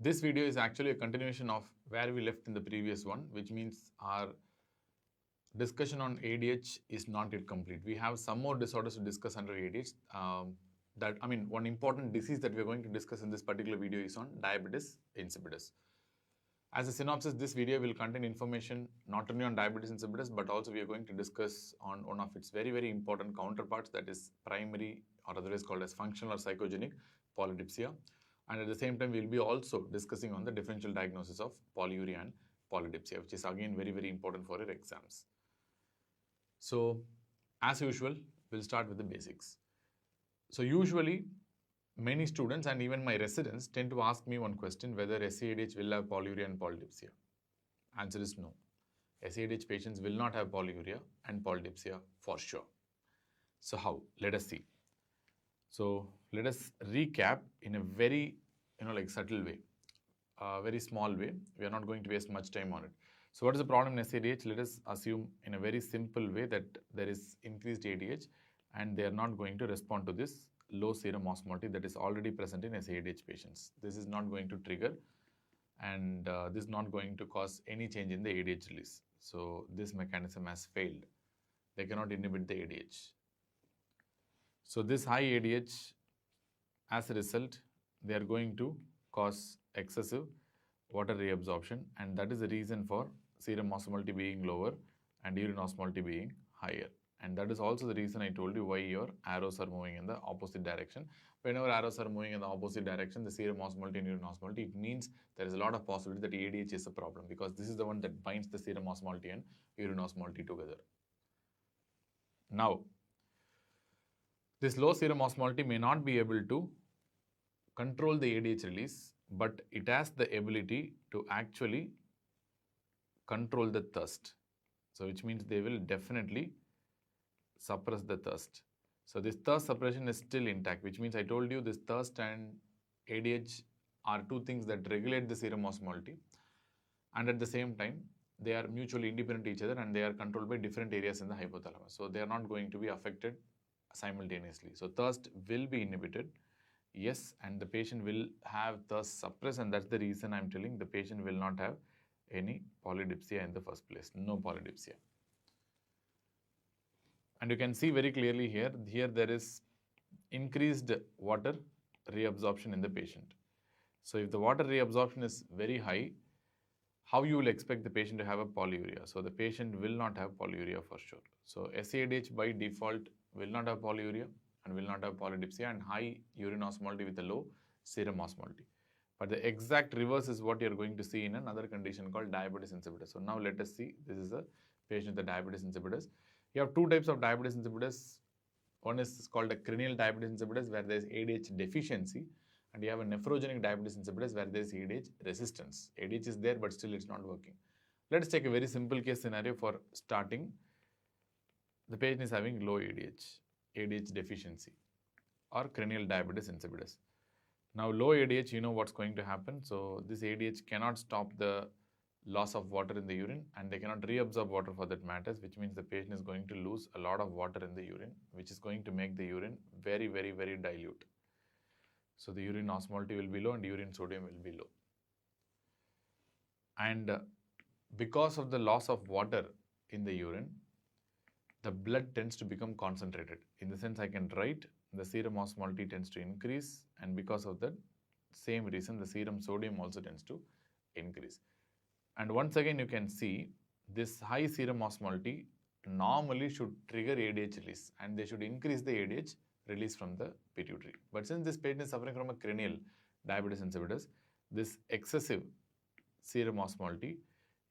This video is actually a continuation of where we left in the previous one, which means our discussion on ADH is not yet complete. We have some more disorders to discuss under ADH. One important disease that we are going to discuss in this particular video is on diabetes insipidus. As a synopsis, this video will contain information not only on diabetes insipidus, but also we are going to discuss on one of its very, very important counterparts, that is primary, or otherwise called as functional or psychogenic polydipsia. And at the same time, we'll be also discussing on the differential diagnosis of polyuria and polydipsia, which is again very, very important for your exams. So, as usual, we'll start with the basics. So, usually, many students and even my residents tend to ask me one question, whether SADH will have polyuria and polydipsia. Answer is no. SADH patients will not have polyuria and polydipsia for sure. So how? Let us see. So let us recap in a very subtle way, a very small way. We are not going to waste much time on it. So what is the problem in SADH? Let us assume in a very simple way that there is increased ADH and they are not going to respond to this low serum osmolality that is already present in SADH patients. This is not going to trigger, and this is not going to cause any change in the ADH release. So this mechanism has failed. They cannot inhibit the ADH. So this high ADH, as a result, they are going to cause excessive water reabsorption, and that is the reason for serum osmolality being lower and urine osmolality being higher. And that is also the reason I told you why your arrows are moving in the opposite direction. Whenever arrows are moving in the opposite direction, the serum osmolality and urine osmolality, it means there is a lot of possibility that ADH is a problem, because this is the one that binds the serum osmolality and urine osmolality together. Now, this low serum osmolality may not be able to control the ADH release, but it has the ability to actually control the thirst. So which means they will definitely suppress the thirst. So this thirst suppression is still intact, which means I told you this thirst and ADH are two things that regulate the serum osmolality, and at the same time they are mutually independent each other, and they are controlled by different areas in the hypothalamus. So they are not going to be affected simultaneously. So thirst will be inhibited, yes, and the patient will have thirst suppressed, and that's the reason I'm telling the patient will not have any polydipsia in the first place, no polydipsia. And you can see very clearly here there is increased water reabsorption in the patient. So if the water reabsorption is very high, how you will expect the patient to have a polyuria? So the patient will not have polyuria for sure. So SADH by default will not have polyuria and will not have polydipsia and high urine osmolality with a low serum osmolality. But the exact reverse is what you're going to see in another condition called diabetes insipidus. So now let us see, this is a patient with diabetes insipidus. You have two types of diabetes insipidus. One is called a cranial diabetes insipidus, where there is ADH deficiency, and you have a nephrogenic diabetes insipidus where there is ADH resistance. ADH is there, but still it's not working. Let us take a very simple case scenario for starting. The patient is having low ADH deficiency, or cranial diabetes insipidus. Now low ADH, you know what's going to happen. So this ADH cannot stop the loss of water in the urine, and they cannot reabsorb water for that matters, which means the patient is going to lose a lot of water in the urine, which is going to make the urine very, very, very dilute. So the urine osmolality will be low and urine sodium will be low. And because of the loss of water in the urine, the blood tends to become concentrated. In the sense, I can write the serum osmolality tends to increase, and because of that same reason, the serum sodium also tends to increase. And once again, you can see this high serum osmolality normally should trigger ADH release, and they should increase the ADH release from the pituitary. But since this patient is suffering from a cranial diabetes insipidus, this excessive serum osmolality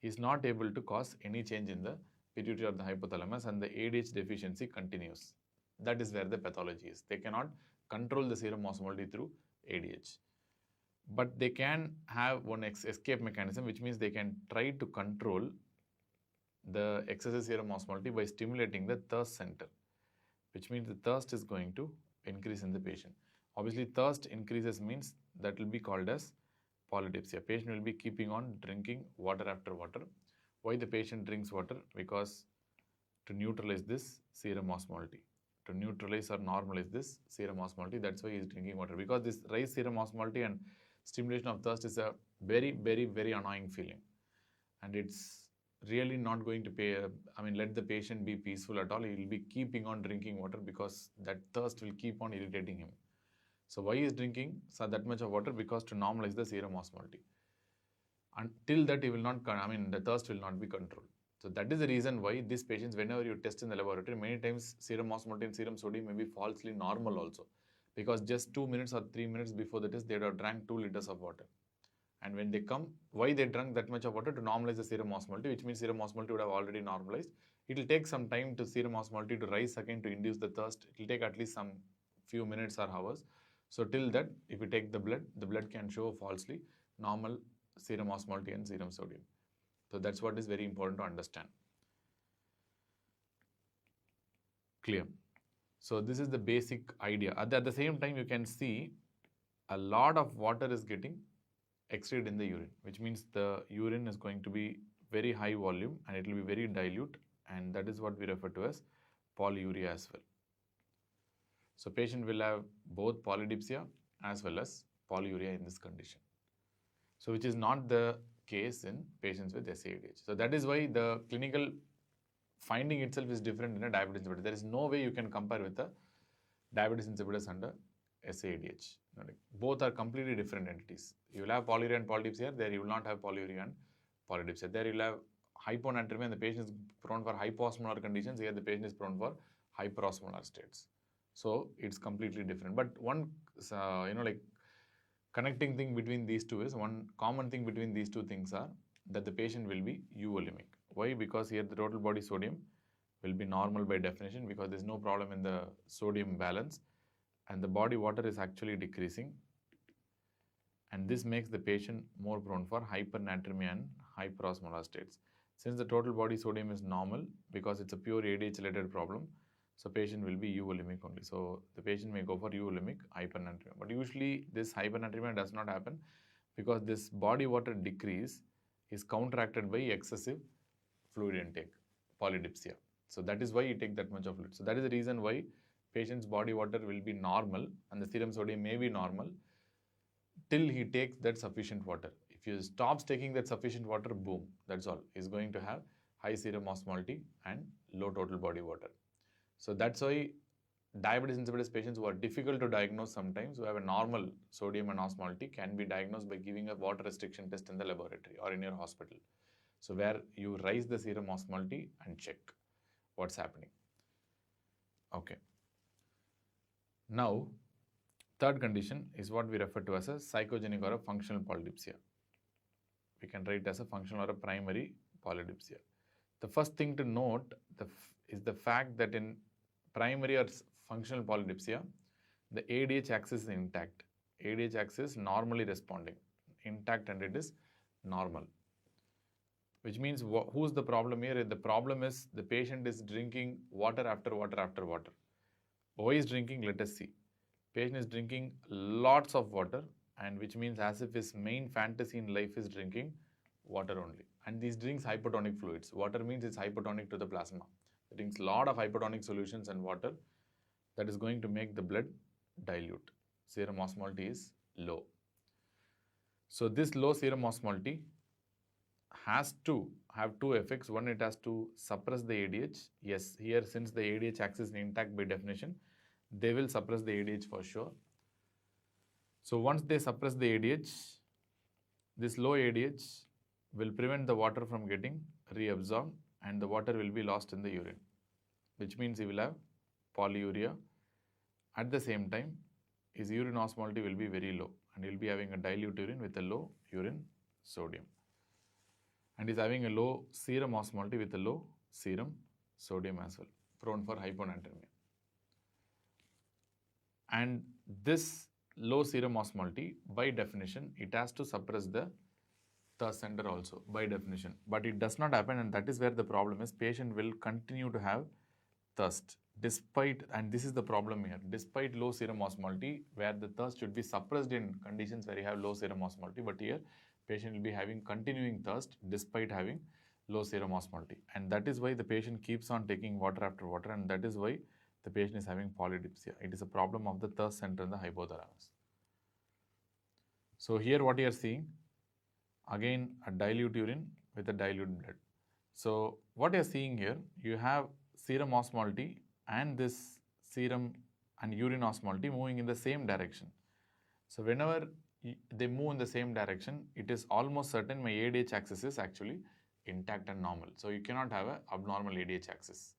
is not able to cause any change in the pituitary or the hypothalamus, and the ADH deficiency continues. That is where the pathology is. They cannot control the serum osmolality through ADH. But they can have one escape mechanism, which means they can try to control the excessive serum osmolality by stimulating the thirst center, which means the thirst is going to increase in the patient. Obviously, thirst increases means that will be called as polydipsia. Patient will be keeping on drinking water after water. Why the patient drinks water? Because to neutralize this serum osmolality, to neutralize or normalize this serum osmolality, that's why he is drinking water. Because this rise serum osmolality and Stimulation of thirst is a very, very, very annoying feeling. And it's really not going to let the patient be peaceful at all. He will be keeping on drinking water because that thirst will keep on irritating him. So why is drinking that much of water? Because to normalize the serum osmolality. Until that, he will not, the thirst will not be controlled. So that is the reason why these patients, whenever you test in the laboratory, many times serum osmolality and serum sodium may be falsely normal also. Because just 2 minutes or 3 minutes before the test, they would have drank 2 liters of water. And when they come, why they drank that much of water? To normalize the serum osmolality, which means serum osmolality would have already normalized. It will take some time to serum osmolality to rise again to induce the thirst. It will take at least some few minutes or hours. So till that, if you take the blood can show falsely normal serum osmolality and serum sodium. So that's what is very important to understand. Clear? So this is the basic idea. At the same time, you can see a lot of water is getting excreted in the urine, which means the urine is going to be very high volume and it will be very dilute, and that is what we refer to as polyuria as well. So patient will have both polydipsia as well as polyuria in this condition. So which is not the case in patients with SAIDH. So that is why the clinical finding itself is different in a diabetes insipidus. There is no way you can compare with a diabetes insipidus and a SAIDH. Both are completely different entities. You will have polyuria and polydipsia. There you will not have polyuria and polydipsia. There you will have hyponatremia and the patient is prone for hyposmolar conditions. Here the patient is prone for hyperosmolar states. So it's completely different. But one connecting thing between these two is, one common thing between these two things are that the patient will be euvolemic. Why? Because here the total body sodium will be normal by definition because there is no problem in the sodium balance and the body water is actually decreasing, and this makes the patient more prone for hypernatremia and hyperosmolar states. Since the total body sodium is normal because it's a pure ADH related problem, so patient will be euvolemic only. So the patient may go for euvolemic hypernatremia. But usually this hypernatremia does not happen because this body water decrease is counteracted by excessive fluid intake, polydipsia. So that is why you take that much of fluid. So that is the reason why patient's body water will be normal and the serum sodium may be normal till he takes that sufficient water. If he stops taking that sufficient water, boom, that's all. He's going to have high serum osmolality and low total body water. So that's why diabetes insipidus patients who are difficult to diagnose sometimes, who have a normal sodium and osmolality, can be diagnosed by giving a water restriction test in the laboratory or in your hospital. So where you rise the serum osmolality and check what's happening. Okay. Now, third condition is what we refer to as a psychogenic or a functional polydipsia. We can write as a functional or a primary polydipsia. The first thing to note is the fact that in primary or functional polydipsia, the ADH axis is intact. ADH axis is normally responding, intact, and it is normal. Which means who's the problem here? The problem is the patient is drinking water after water after water. Why is drinking? Let us see. Patient is drinking lots of water, and which means as if his main fantasy in life is drinking water only. And these drinks hypotonic fluids. Water means it's hypotonic to the plasma. It drinks a lot of hypotonic solutions and water that is going to make the blood dilute. Serum osmolality is low. So this low serum osmolality has to have two effects. One, it has to suppress the ADH. Yes, here since the ADH axis is intact by definition, they will suppress the ADH for sure. So once they suppress the ADH, this low ADH will prevent the water from getting reabsorbed and the water will be lost in the urine, which means he will have polyuria. At the same time, his urine osmolality will be very low and he will be having a dilute urine with a low urine sodium. And is having a low serum osmolality with a low serum sodium as well, prone for hyponatremia. And this low serum osmolality, by definition, it has to suppress the thirst center also, by definition. But it does not happen, and that is where the problem is. Patient will continue to have thirst despite, and this is the problem here, despite low serum osmolality, where the thirst should be suppressed in conditions where you have low serum osmolality, but here patient will be having continuing thirst despite having low serum osmolality. And that is why the patient keeps on taking water after water, and that is why the patient is having polydipsia. It is a problem of the thirst center in the hypothalamus. So here what you are seeing, again a dilute urine with a dilute blood. So what you are seeing here, you have serum osmolality and this serum and urine osmolality moving in the same direction. So whenever they move in the same direction, it is almost certain my ADH axis is actually intact and normal. So you cannot have an abnormal ADH axis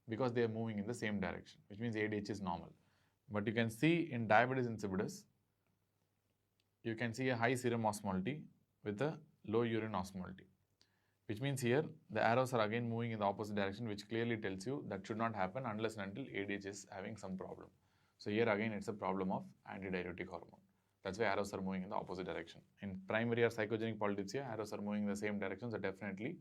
because they are moving in the same direction, which means ADH is normal. But you can see in diabetes insipidus, you can see a high serum osmolality with a low urine osmolality, which means here the arrows are again moving in the opposite direction, which clearly tells you that should not happen unless and until ADH is having some problem. So here again it's a problem of antidiuretic hormone. That's why arrows are moving in the opposite direction. In primary or psychogenic polydipsia, arrows are moving in the same direction, so definitely,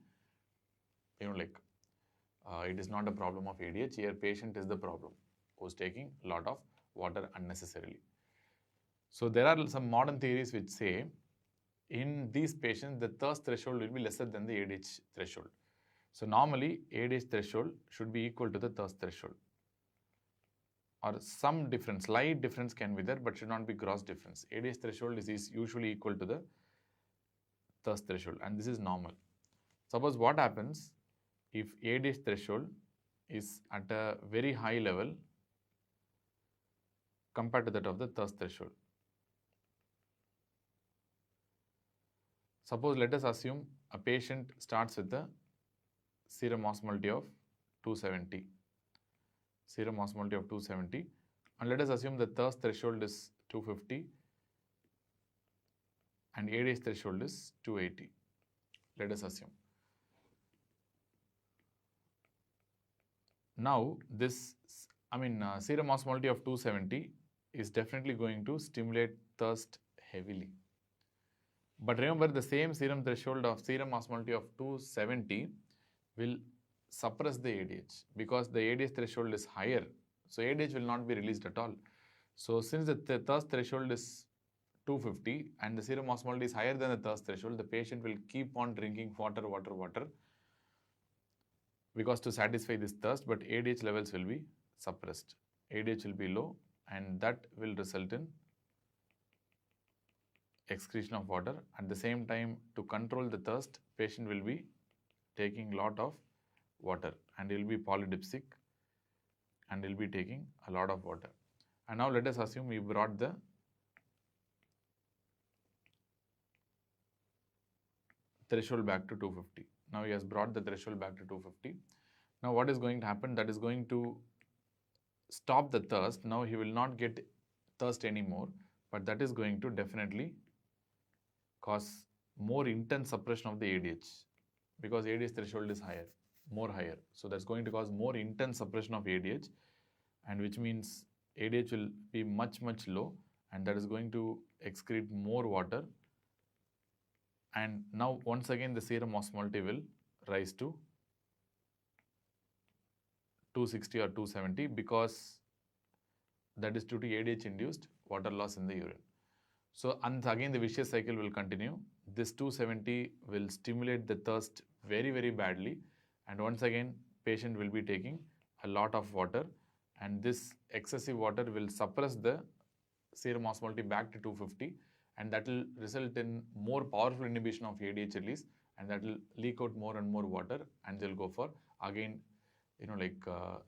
it is not a problem of ADH. Here patient is the problem who's taking a lot of water unnecessarily. So there are some modern theories which say in these patients the thirst threshold will be lesser than the ADH threshold. So normally ADH threshold should be equal to the thirst threshold, or some difference, slight difference can be there, but should not be gross difference. ADH threshold is usually equal to the thirst threshold, and this is normal. Suppose what happens if ADH threshold is at a very high level compared to that of the thirst threshold. Suppose let us assume a patient starts with a serum osmolality of 270. Serum osmolality of 270, and let us assume the thirst threshold is 250 and ADH threshold is 280. Let us assume. Now this, serum osmolality of 270 is definitely going to stimulate thirst heavily. But remember, the same serum threshold of serum osmolality of 270 will suppress the ADH because the ADH threshold is higher. So ADH will not be released at all. So since the thirst threshold is 250 and the serum osmolality is higher than the thirst threshold, the patient will keep on drinking water because to satisfy this thirst, but ADH levels will be suppressed. ADH will be low, and that will result in excretion of water. At the same time, to control the thirst, patient will be taking lot of water and he will be polydipsic and he will be taking a lot of water. And now let us assume we brought the threshold back to 250. Now he has brought the threshold back to 250. Now what is going to happen? That is going to stop the thirst. Now he will not get thirst anymore, but that is going to definitely cause more intense suppression of the ADH because ADH threshold is more higher. So that's going to cause more intense suppression of ADH, and which means ADH will be much low, and that is going to excrete more water. And now once again the serum osmolality will rise to 260 or 270 because that is due to ADH induced water loss in the urine. So and again the vicious cycle will continue. This 270 will stimulate the thirst very badly, and once again patient will be taking a lot of water, and this excessive water will suppress the serum osmolality back to 250, and that will result in more powerful inhibition of ADH release, and that will leak out more and more water, and they'll go for again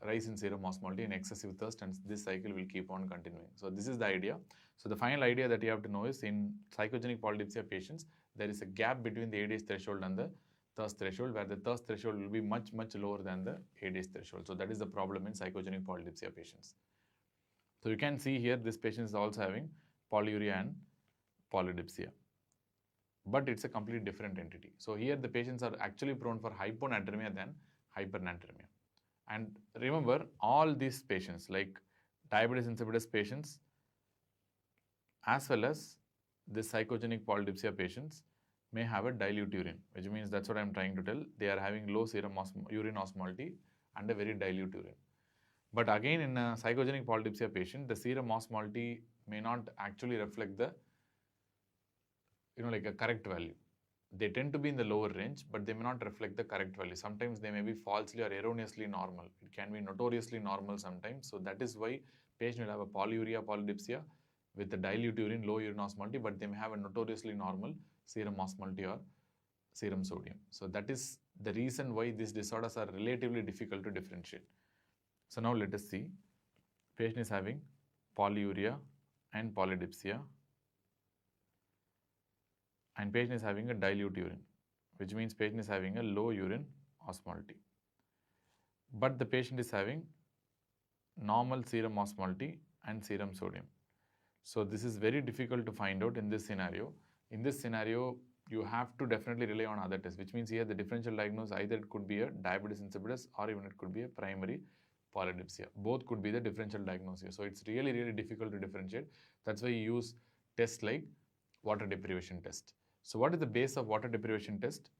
rise in serum osmolality and excessive thirst, and this cycle will keep on continuing. So this is the idea. So the final idea that you have to know is in psychogenic polydipsia patients, there is a gap between the ADH threshold and the thirst threshold, where the thirst threshold will be much lower than the ADH threshold. So that is the problem in psychogenic polydipsia patients. So you can see here this patient is also having polyuria and polydipsia, but it's a completely different entity. So here the patients are actually prone for hyponatremia than hypernatremia. And remember, all these patients like diabetes insipidus patients as well as the psychogenic polydipsia patients may have a dilute urine, which means that's what I'm trying to tell. They are having low serum urine osmolality and a very dilute urine. But again, in a psychogenic polydipsia patient, the serum osmolality may not actually reflect the a correct value. They tend to be in the lower range, but they may not reflect the correct value. Sometimes they may be falsely or erroneously normal. It can be notoriously normal sometimes. So that is why patient will have a polyuria, polydipsia, with a dilute urine, low urine osmolality, but they may have a notoriously normal serum osmolality or serum sodium. So that is the reason why these disorders are relatively difficult to differentiate. So now let us see. Patient is having polyuria and polydipsia, and patient is having a dilute urine, which means patient is having a low urine osmolality. But the patient is having normal serum osmolality and serum sodium. So this is very difficult to find out in this scenario. In this scenario, you have to definitely rely on other tests, which means here the differential diagnosis, either it could be a diabetes insipidus or even it could be a primary polydipsia. Both could be the differential diagnosis. So it's really, really difficult to differentiate. That's why you use tests like water deprivation test. So what is the base of water deprivation test?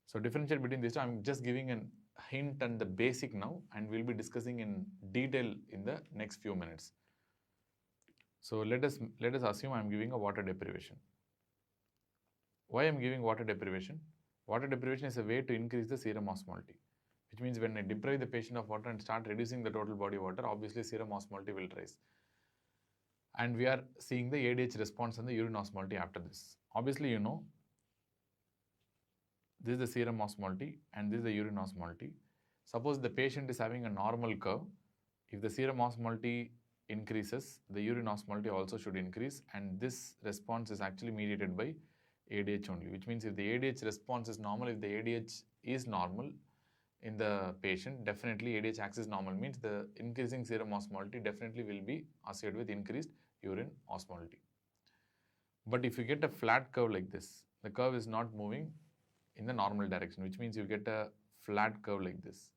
So differentiate between these two, I'm just giving a hint and the basic now, and we'll be discussing in detail in the next few minutes. So let us assume I'm giving a water deprivation. Why I'm giving water deprivation? Water deprivation is a way to increase the serum osmolality, which means when I deprive the patient of water and start reducing the total body water, obviously serum osmolality will rise. And we are seeing the ADH response and the urine osmolality after this. Obviously, you know, this is the serum osmolality and this is the urine osmolality. Suppose the patient is having a normal curve. If the serum osmolality increases, the urine osmolality also should increase, and this response is actually mediated by ADH only, which means if the ADH response is normal, if the ADH is normal in the patient, definitely ADH axis normal means the increasing serum osmolality definitely will be associated with increased urine osmolality. But if you get a flat curve like this, the curve is not moving in the normal direction, which means you get a flat curve like this,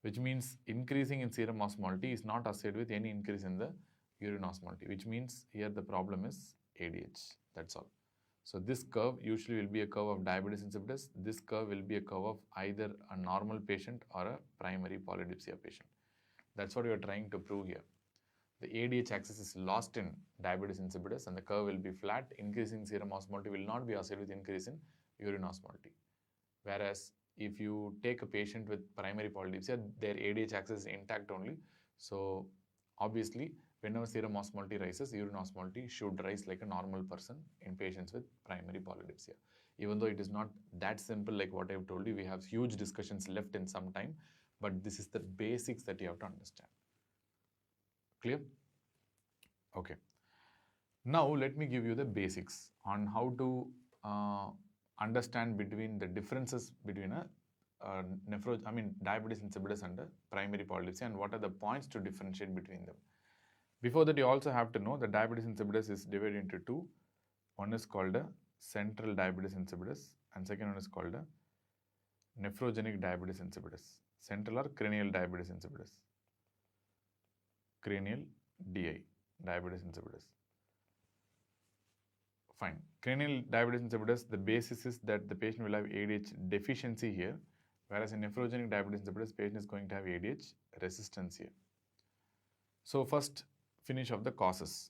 which means increasing in serum osmolality is not associated with any increase in the urine osmolality, which means here the problem is ADH. That's all. So this curve usually will be a curve of diabetes insipidus. This curve will be a curve of either a normal patient or a primary polydipsia patient. That's what we are trying to prove here. The ADH axis is lost in diabetes insipidus and the curve will be flat. Increasing serum osmolality will not be associated with increase in urine osmolality. Whereas if you take a patient with primary polydipsia, their ADH axis is intact only. So obviously, whenever serum osmolality rises, urine osmolality should rise like a normal person in patients with primary polydipsia. Even though it is not that simple like what I have told you, we have huge discussions left in some time, but this is the basics that you have to understand. Clear? Okay. Now let me give you the basics on how to understand between the differences between a diabetes insipidus and a primary polydipsia, and what are the points to differentiate between them. Before that, you also have to know that diabetes insipidus is divided into two. One is called a central diabetes insipidus and second one is called a nephrogenic diabetes insipidus. Central or cranial diabetes insipidus. Cranial DI, diabetes insipidus. Fine. Cranial diabetes insipidus, the basis is that the patient will have ADH deficiency here, whereas in nephrogenic diabetes insipidus, patient is going to have ADH resistance here. So first, finish of the causes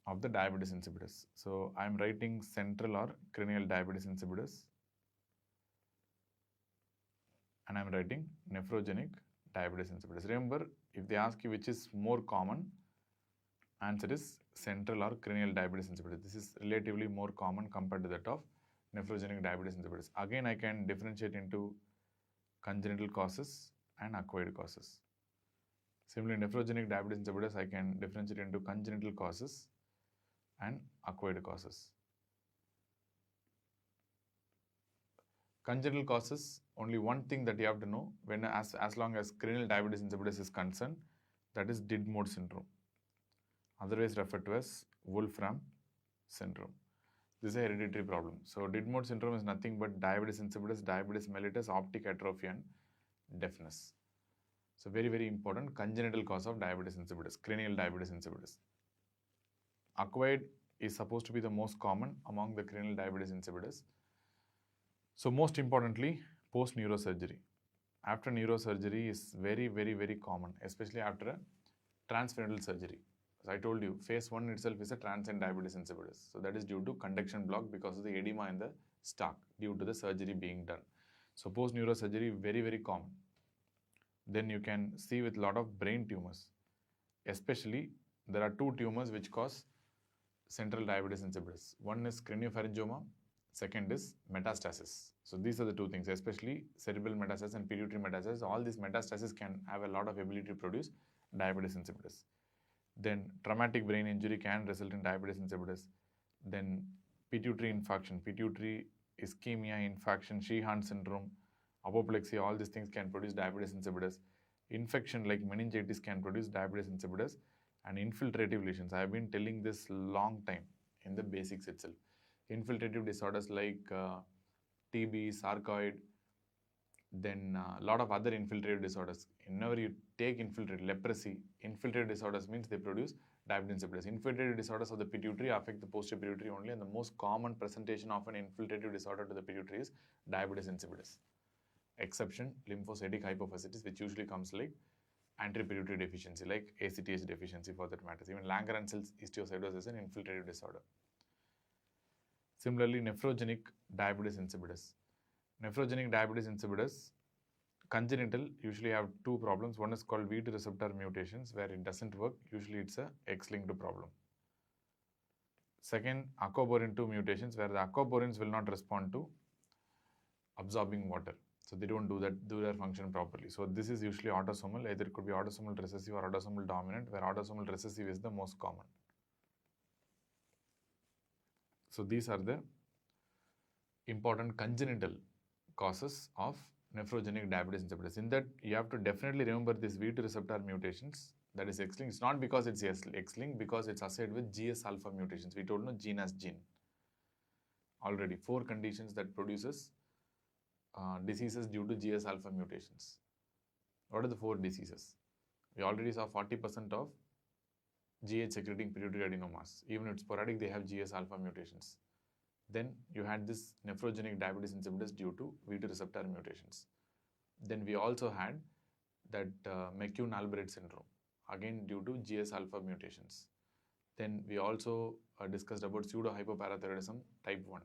of the diabetes insipidus. So I am writing central or cranial diabetes insipidus, and I am writing nephrogenic diabetes insipidus. Remember, if they ask you which is more common, answer is central or cranial diabetes insipidus. This is relatively more common compared to that of nephrogenic diabetes insipidus. Again, I can differentiate into congenital causes and acquired causes. Similarly, nephrogenic diabetes insipidus, I can differentiate into congenital causes and acquired causes. Congenital causes, only one thing that you have to know, when as long as cranial diabetes insipidus is concerned, that is Didmore syndrome, otherwise referred to as Wolfram syndrome. This is a hereditary problem. So Didmore syndrome is nothing but diabetes insipidus, diabetes mellitus, optic atrophy and deafness. So very, very important congenital cause of diabetes insipidus, cranial diabetes insipidus. Acquired is supposed to be the most common among the cranial diabetes insipidus. So most importantly, post-neurosurgery. After neurosurgery is very, very, very common, especially after a transfemoral surgery. As I told you, phase 1 itself is a transient diabetes insipidus. So that is due to conduction block because of the edema in the stalk due to the surgery being done. So post-neurosurgery, very, very common. Then you can see with a lot of brain tumors, especially there are two tumors which cause central diabetes insipidus. One is craniopharyngioma, second is metastasis. So these are the two things, especially cerebral metastasis and pituitary metastasis. All these metastases can have a lot of ability to produce diabetes insipidus. Then traumatic brain injury can result in diabetes insipidus. Then pituitary infarction, pituitary ischemia, infarction, Sheehan syndrome, apoplexy, all these things can produce diabetes insipidus. Infection like meningitis can produce diabetes insipidus. And infiltrative lesions, I have been telling this long time in the basics itself. Infiltrative disorders like TB, sarcoid, then a lot of other infiltrative disorders. Whenever you take leprosy, infiltrative disorders means they produce diabetes insipidus. Infiltrative disorders of the pituitary affect the posterior pituitary only, and the most common presentation of an infiltrative disorder to the pituitary is diabetes insipidus. Exception, lymphocytic hypophysitis, which usually comes like anterior pituitary deficiency, like ACTH deficiency for that matter. Even Langerhans histiocytosis is an infiltrative disorder. Similarly, nephrogenic diabetes insipidus. Nephrogenic diabetes insipidus, congenital, usually have two problems. One is called V2 receptor mutations, where it doesn't work. Usually it's a X-linked problem. Second, aquaporin 2 mutations, where the aquaporins will not respond to absorbing water. So they don't do their function properly. So this is usually autosomal. Either it could be autosomal recessive or autosomal dominant, where autosomal recessive is the most common. So these are the important congenital causes of nephrogenic diabetes insipidus. In that, you have to definitely remember these V2 receptor mutations. That is X-linked. It's not because it's X-linked, because it's associated with GS alpha mutations. We told no gene as gene. Already 4 conditions that produces diseases due to GS alpha mutations. What are the 4 diseases? We already saw 40% of GH secreting pituitary adenomas. Even if it's sporadic, they have GS alpha mutations. Then you had this nephrogenic diabetes insipidus due to V2 receptor mutations. Then we also had that McCune-Albright syndrome, again due to GS alpha mutations. Then we also discussed about pseudo-hypoparathyroidism type 1.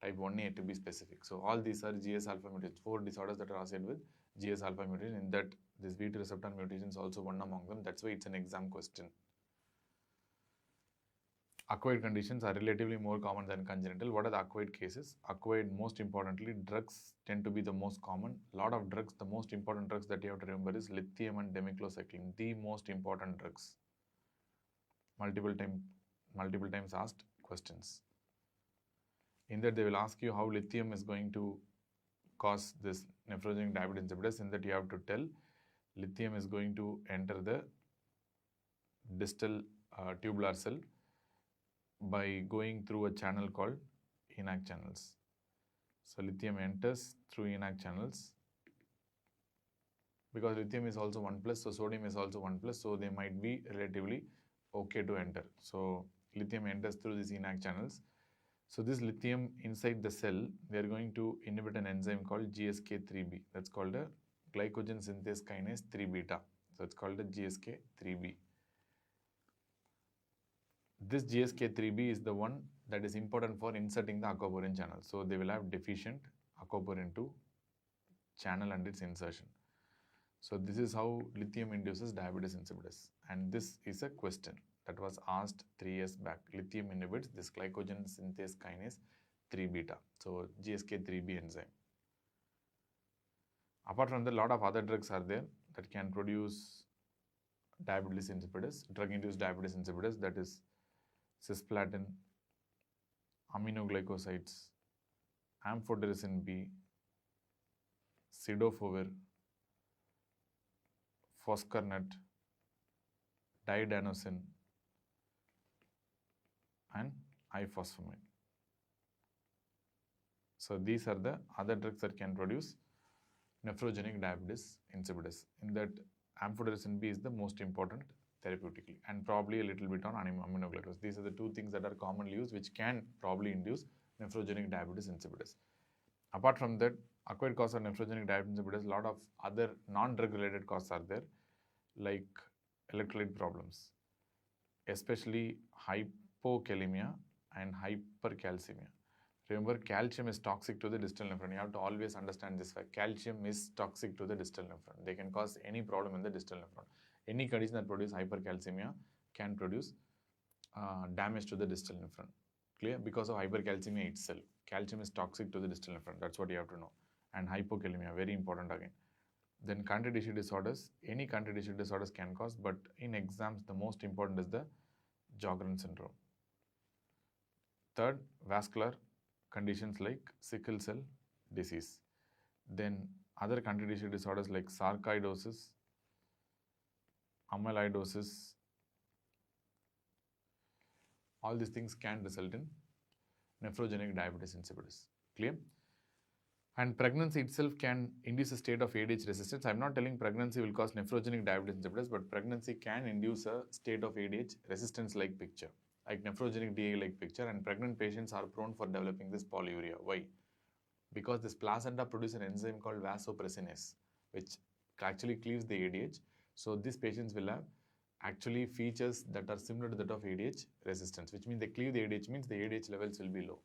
Type 1A to be specific. So all these are GS alpha mutations, 4 disorders that are associated with GS alpha mutation. In that, this V2 receptor mutation is also one among them. That's why it's an exam question. Acquired conditions are relatively more common than congenital. What are the acquired cases? Acquired, most importantly, drugs tend to be the most common. A lot of drugs, the most important drugs that you have to remember is lithium and demiclocycline, the most important drugs. Multiple times asked questions. In that, they will ask you how lithium is going to cause this nephrogenic diabetes insipidus. In that, you have to tell lithium is going to enter the distal tubular cell by going through a channel called ENaC channels. So lithium enters through ENaC channels. Because lithium is also 1+, so sodium is also 1+, so they might be relatively okay to enter. So lithium enters through these ENaC channels. So this lithium inside the cell, they are going to inhibit an enzyme called GSK3B. That's called a glycogen synthase kinase 3 beta. So it's called a GSK3B. This GSK3B is the one that is important for inserting the aquaporin channel. So they will have deficient aquaporin 2 channel and its insertion. So this is how lithium induces diabetes insipidus. And this is a question that was asked 3 years back. Lithium inhibits this glycogen synthase kinase 3 beta. So GSK3B enzyme. Apart from that, a lot of other drugs are there that can produce diabetes insipidus, drug-induced diabetes insipidus, that is cisplatin, aminoglycosides, amphotericin B, cidofovir, foscarnet, diadenosine, and ifosfamide. So these are the other drugs that can produce nephrogenic diabetes insipidus. In that, amphotericin B is the most important therapeutically, and probably a little bit on aminoglycosides. These are the 2 things that are commonly used, which can probably induce nephrogenic diabetes insipidus. Apart from that, acquired cause of nephrogenic diabetes insipidus, a lot of other non-drug related causes are there, like electrolyte problems, especially hypokalemia and hypercalcemia. Remember, calcium is toxic to the distal nephron. You have to always understand this fact. Calcium is toxic to the distal nephron. They can cause any problem in the distal nephron. Any condition that produces hypercalcemia can produce damage to the distal nephron. Clear? Because of hypercalcemia itself. Calcium is toxic to the distal nephron. That's what you have to know. And hypokalemia, very important again. Then country tissue disorders. Any country tissue disorders can cause, but in exams, the most important is the Sjogren syndrome. Third, vascular conditions like sickle cell disease. Then other country tissue disorders like sarcoidosis, amyloidosis, all these things can result in nephrogenic diabetes insipidus. Clear? And pregnancy itself can induce a state of ADH resistance. I'm not telling pregnancy will cause nephrogenic diabetes insipidus, but pregnancy can induce a state of ADH resistance like picture, like nephrogenic DA like picture, and pregnant patients are prone for developing this polyuria. Why? Because this placenta produces an enzyme called vasopressinase, which actually cleaves the ADH. So these patients will have actually features that are similar to that of ADH resistance, which means they cleave the ADH, means the ADH levels will be low.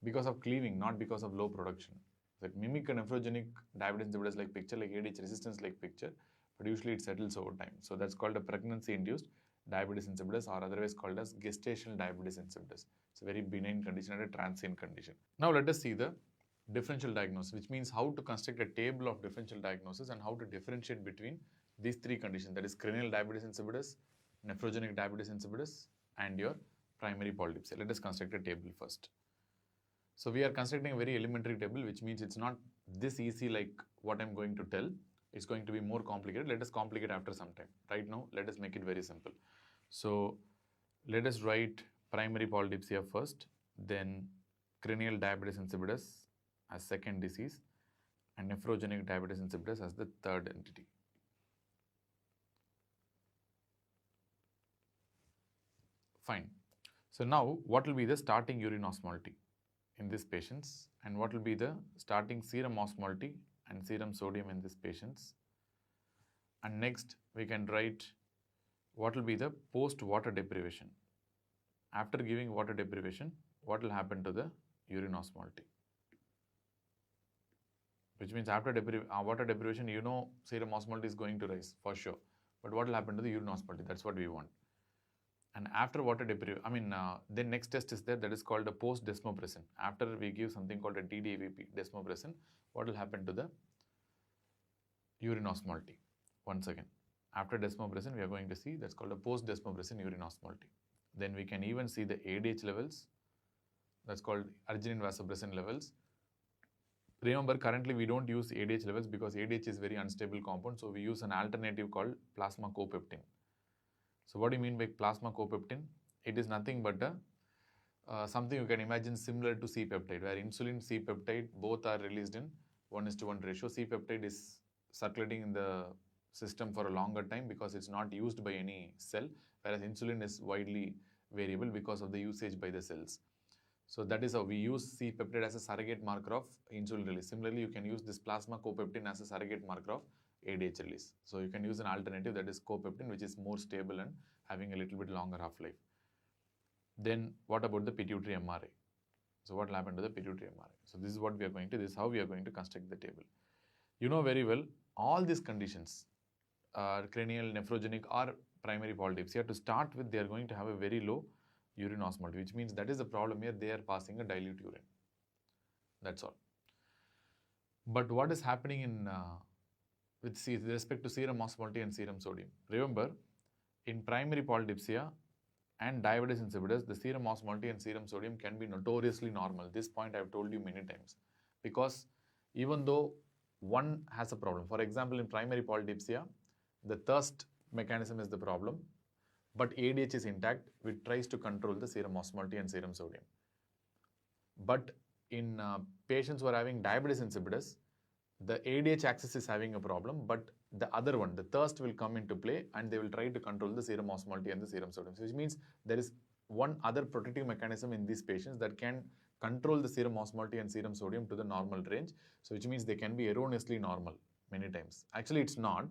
Because of cleaving, not because of low production. That mimic a nephrogenic diabetes insipidus like picture, like ADH resistance like picture, but usually it settles over time. So that's called a pregnancy-induced diabetes insipidus, or otherwise called as gestational diabetes insipidus. It's a very benign condition and a transient condition. Now let us see the differential diagnosis, which means how to construct a table of differential diagnosis and how to differentiate between these three conditions, that is cranial diabetes insipidus, nephrogenic diabetes insipidus, and your primary polydipsia. Let us construct a table first. So we are constructing a very elementary table, which means it's not this easy like what I'm going to tell. It's going to be more complicated. Let us complicate after some time. Right now, let us make it very simple. So let us write primary polydipsia first, then cranial diabetes insipidus as second disease, and nephrogenic diabetes insipidus as the third entity. Fine. So now what will be the starting urine osmolality in these patients, and what will be the starting serum osmolality and serum sodium in these patients? And next we can write what will be the post water deprivation. After giving water deprivation, what will happen to the urine osmolality? Which means after water deprivation, you know serum osmolality is going to rise for sure. But what will happen to the urine osmolality? That's what we want. And after water deprivation, then next test is there, that is called a post-desmopressin. After we give something called a DDAVP, desmopressin, what will happen to the urine osmolality? Once again, after desmopressin, we are going to see that's called a post-desmopressin urine osmolality. Then we can even see the ADH levels, that's called arginine vasopressin levels. Remember, currently we don't use ADH levels because ADH is very unstable compound, so we use an alternative called plasma copeptin. So what do you mean by plasma copeptin? It is nothing but something you can imagine similar to C-peptide, where insulin, C-peptide both are released in 1:1 ratio. C-peptide is circulating in the system for a longer time because it's not used by any cell, whereas insulin is widely variable because of the usage by the cells. So that is how we use C-peptide as a surrogate marker of insulin release. Similarly, you can use this plasma copeptin as a surrogate marker of ADH release. So you can use an alternative, that is copeptin, which is more stable and having a little bit longer half-life. Then what about the pituitary MRI? So what will happen to the pituitary MRI? So this is what we are going to, this is how we are going to construct the table. You know very well, all these conditions, cranial, nephrogenic or primary polydipsia, to start with, they are going to have a very low urine osmolality, which means that is the problem here, they are passing a dilute urine. That's all. But what is happening in with respect to serum osmolality and serum sodium? Remember, in primary polydipsia and diabetes insipidus, the serum osmolality and serum sodium can be notoriously normal. This point I have told you many times. Because even though one has a problem, for example, in primary polydipsia, the thirst mechanism is the problem, but ADH is intact, which tries to control the serum osmolality and serum sodium. But in patients who are having diabetes insipidus, the ADH axis is having a problem, but the other one, the thirst, will come into play and they will try to control the serum osmolality and the serum sodium. So which means there is one other protective mechanism in these patients that can control the serum osmolality and serum sodium to the normal range. So which means they can be erroneously normal many times. Actually, it's not.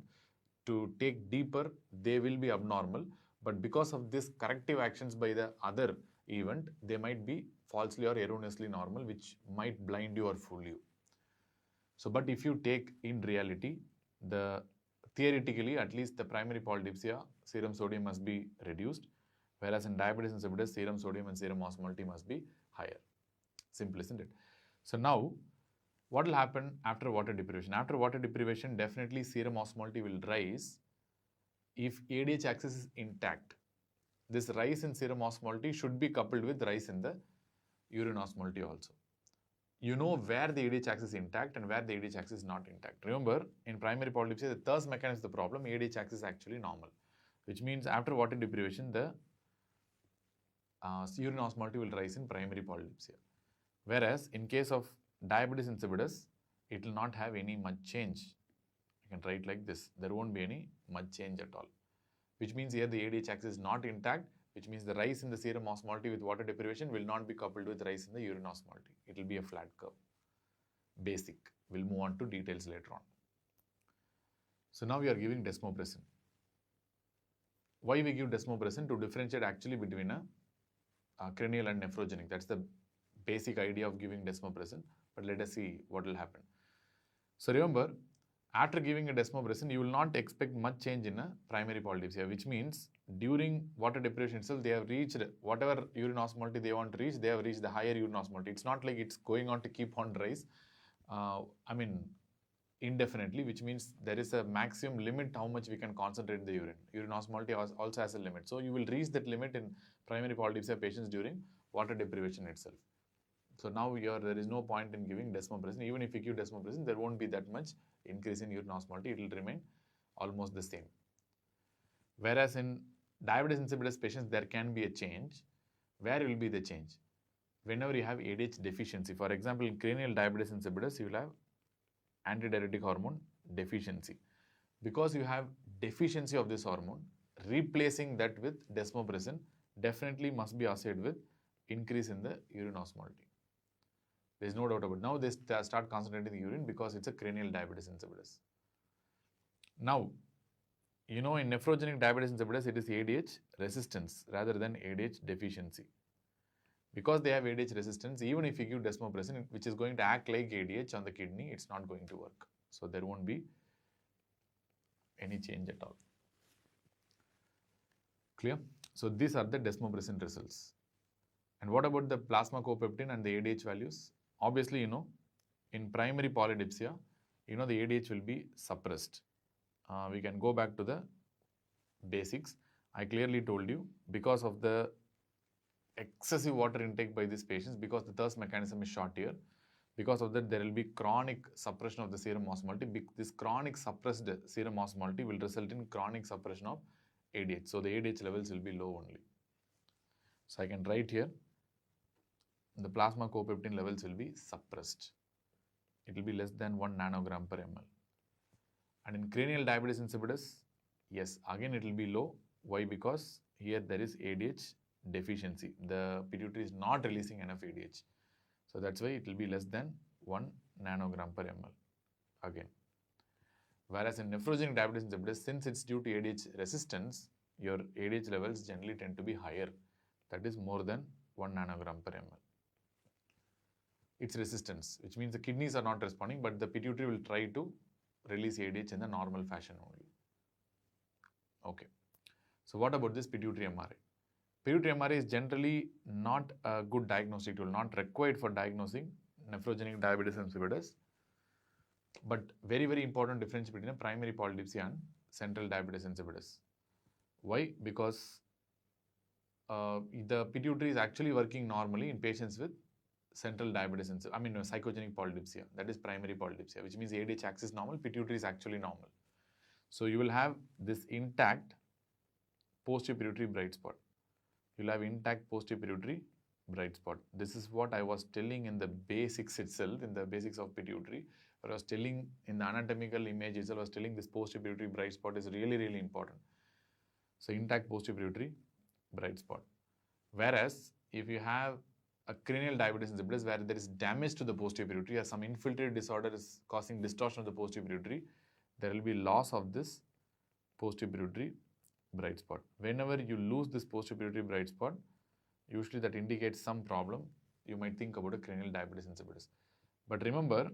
To take deeper, they will be abnormal, but because of this corrective actions by the other event, they might be falsely or erroneously normal, which might blind you or fool you. So, but if you take in reality, theoretically, at least the primary polydipsia serum sodium must be reduced. Whereas in diabetes insipidus, serum sodium and serum osmolality must be higher. Simple, isn't it? So now, what will happen after water deprivation? After water deprivation, definitely serum osmolality will rise if ADH axis is intact. This rise in serum osmolality should be coupled with rise in the urine osmolality also. You know where the ADH axis is intact and where the ADH axis is not intact. Remember, in primary polydipsia, the thirst mechanism is the problem. ADH axis is actually normal, which means after water deprivation, the urine osmolality will rise in primary polydipsia. Whereas in case of diabetes insipidus, it will not have any much change. You can write like this. There won't be any much change at all. Which means here the ADH axis is not intact, which means the rise in the serum osmolality with water deprivation will not be coupled with rise in the urine osmolality. It will be a flat curve. Basic. We'll move on to details later on. So now we are giving desmopressin. Why we give desmopressin? To differentiate actually between a cranial and nephrogenic. That's the basic idea of giving desmopressin. But let us see what will happen. So remember, after giving a desmopressin, you will not expect much change in a primary polydipsia, which means during water deprivation itself, they have reached whatever urine osmolality they want to reach, they have reached the higher urine osmolality. It's not like it's going on to keep on rise, indefinitely, which means there is a maximum limit how much we can concentrate in the urine. Urine osmolality also has a limit. So you will reach that limit in primary polydipsia patients during water deprivation itself. So now there is no point in giving desmopressin. Even if you give desmopressin, there won't be that much increase in urine osmolality. It will remain almost the same. Whereas in diabetes insipidus patients, there can be a change. Where will be the change? Whenever you have ADH deficiency. For example, in cranial diabetes insipidus, you will have antidiuretic hormone deficiency. Because you have deficiency of this hormone, replacing that with desmopressin definitely must be associated with increase in the urine osmolality. There is no doubt about it. Now they start concentrating the urine because it's a cranial diabetes insipidus. Now, you know, in nephrogenic diabetes insipidus, it is ADH resistance rather than ADH deficiency. Because they have ADH resistance, even if you give desmopressin, which is going to act like ADH on the kidney, it's not going to work. So there won't be any change at all. Clear? So these are the desmopressin results. And what about the plasma copeptin and the ADH values? Obviously, you know, in primary polydipsia, you know, the ADH will be suppressed. We can go back to the basics. I clearly told you, because of the excessive water intake by these patients, because the thirst mechanism is short here, because of that there will be chronic suppression of the serum osmolality. This chronic suppressed serum osmolality will result in chronic suppression of ADH. So the ADH levels will be low only. So I can write here, the plasma copeptin levels will be suppressed. It will be less than 1 nanogram per ml. And in cranial diabetes insipidus, yes, again it will be low. Why? Because here there is ADH deficiency. The pituitary is not releasing enough ADH. So that's why it will be less than 1 nanogram per ml again. Whereas in nephrogenic diabetes insipidus, since it's due to ADH resistance, your ADH levels generally tend to be higher. That is more than 1 nanogram per ml. It's resistance, which means the kidneys are not responding, but the pituitary will try to release ADH in the normal fashion only. Okay. So what about this pituitary MRI? Pituitary MRI is generally not a good diagnostic tool, not required for diagnosing nephrogenic diabetes insipidus. But very, very important difference between a primary polydipsia and central diabetes insipidus. Why? Because the pituitary is actually working normally in patients with central diabetes, psychogenic polydipsia, that is primary polydipsia, which means ADH axis normal, pituitary is actually normal. So you will have this intact posterior pituitary bright spot. You will have intact posterior pituitary bright spot. This is what I was telling in the basics itself, in the basics of pituitary. But I was telling in the anatomical image itself, I was telling this posterior pituitary bright spot is really, really important. So intact posterior pituitary bright spot. Whereas if you have a cranial diabetes insipidus where there is damage to the posterior pituitary or some infiltrative disorder is causing distortion of the posterior pituitary, there will be loss of this posterior pituitary bright spot. Whenever you lose this posterior pituitary bright spot, usually that indicates some problem. You might think about a cranial diabetes insipidus. But remember,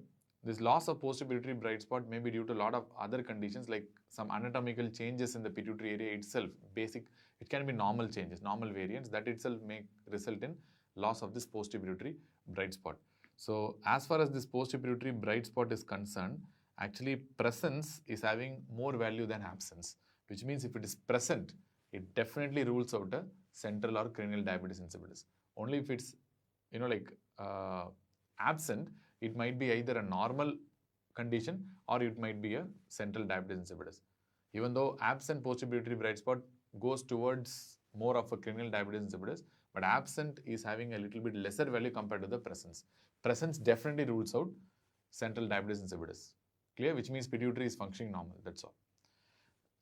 This loss of post-pituitary bright spot may be due to a lot of other conditions like some anatomical changes in the pituitary area itself. It can be normal changes, normal variants that itself may result in loss of this post-pituitary bright spot. So as far as this post-pituitary bright spot is concerned, actually presence is having more value than absence, which means if it is present, it definitely rules out a central or cranial diabetes insipidus. Only if it's, absent, it might be either a normal condition or it might be a central diabetes insipidus. Even though absent post-pituitary bright spot goes towards more of a cranial diabetes insipidus, but absent is having a little bit lesser value compared to the presence. Presence definitely rules out central diabetes insipidus. Clear? Which means pituitary is functioning normal. That's all.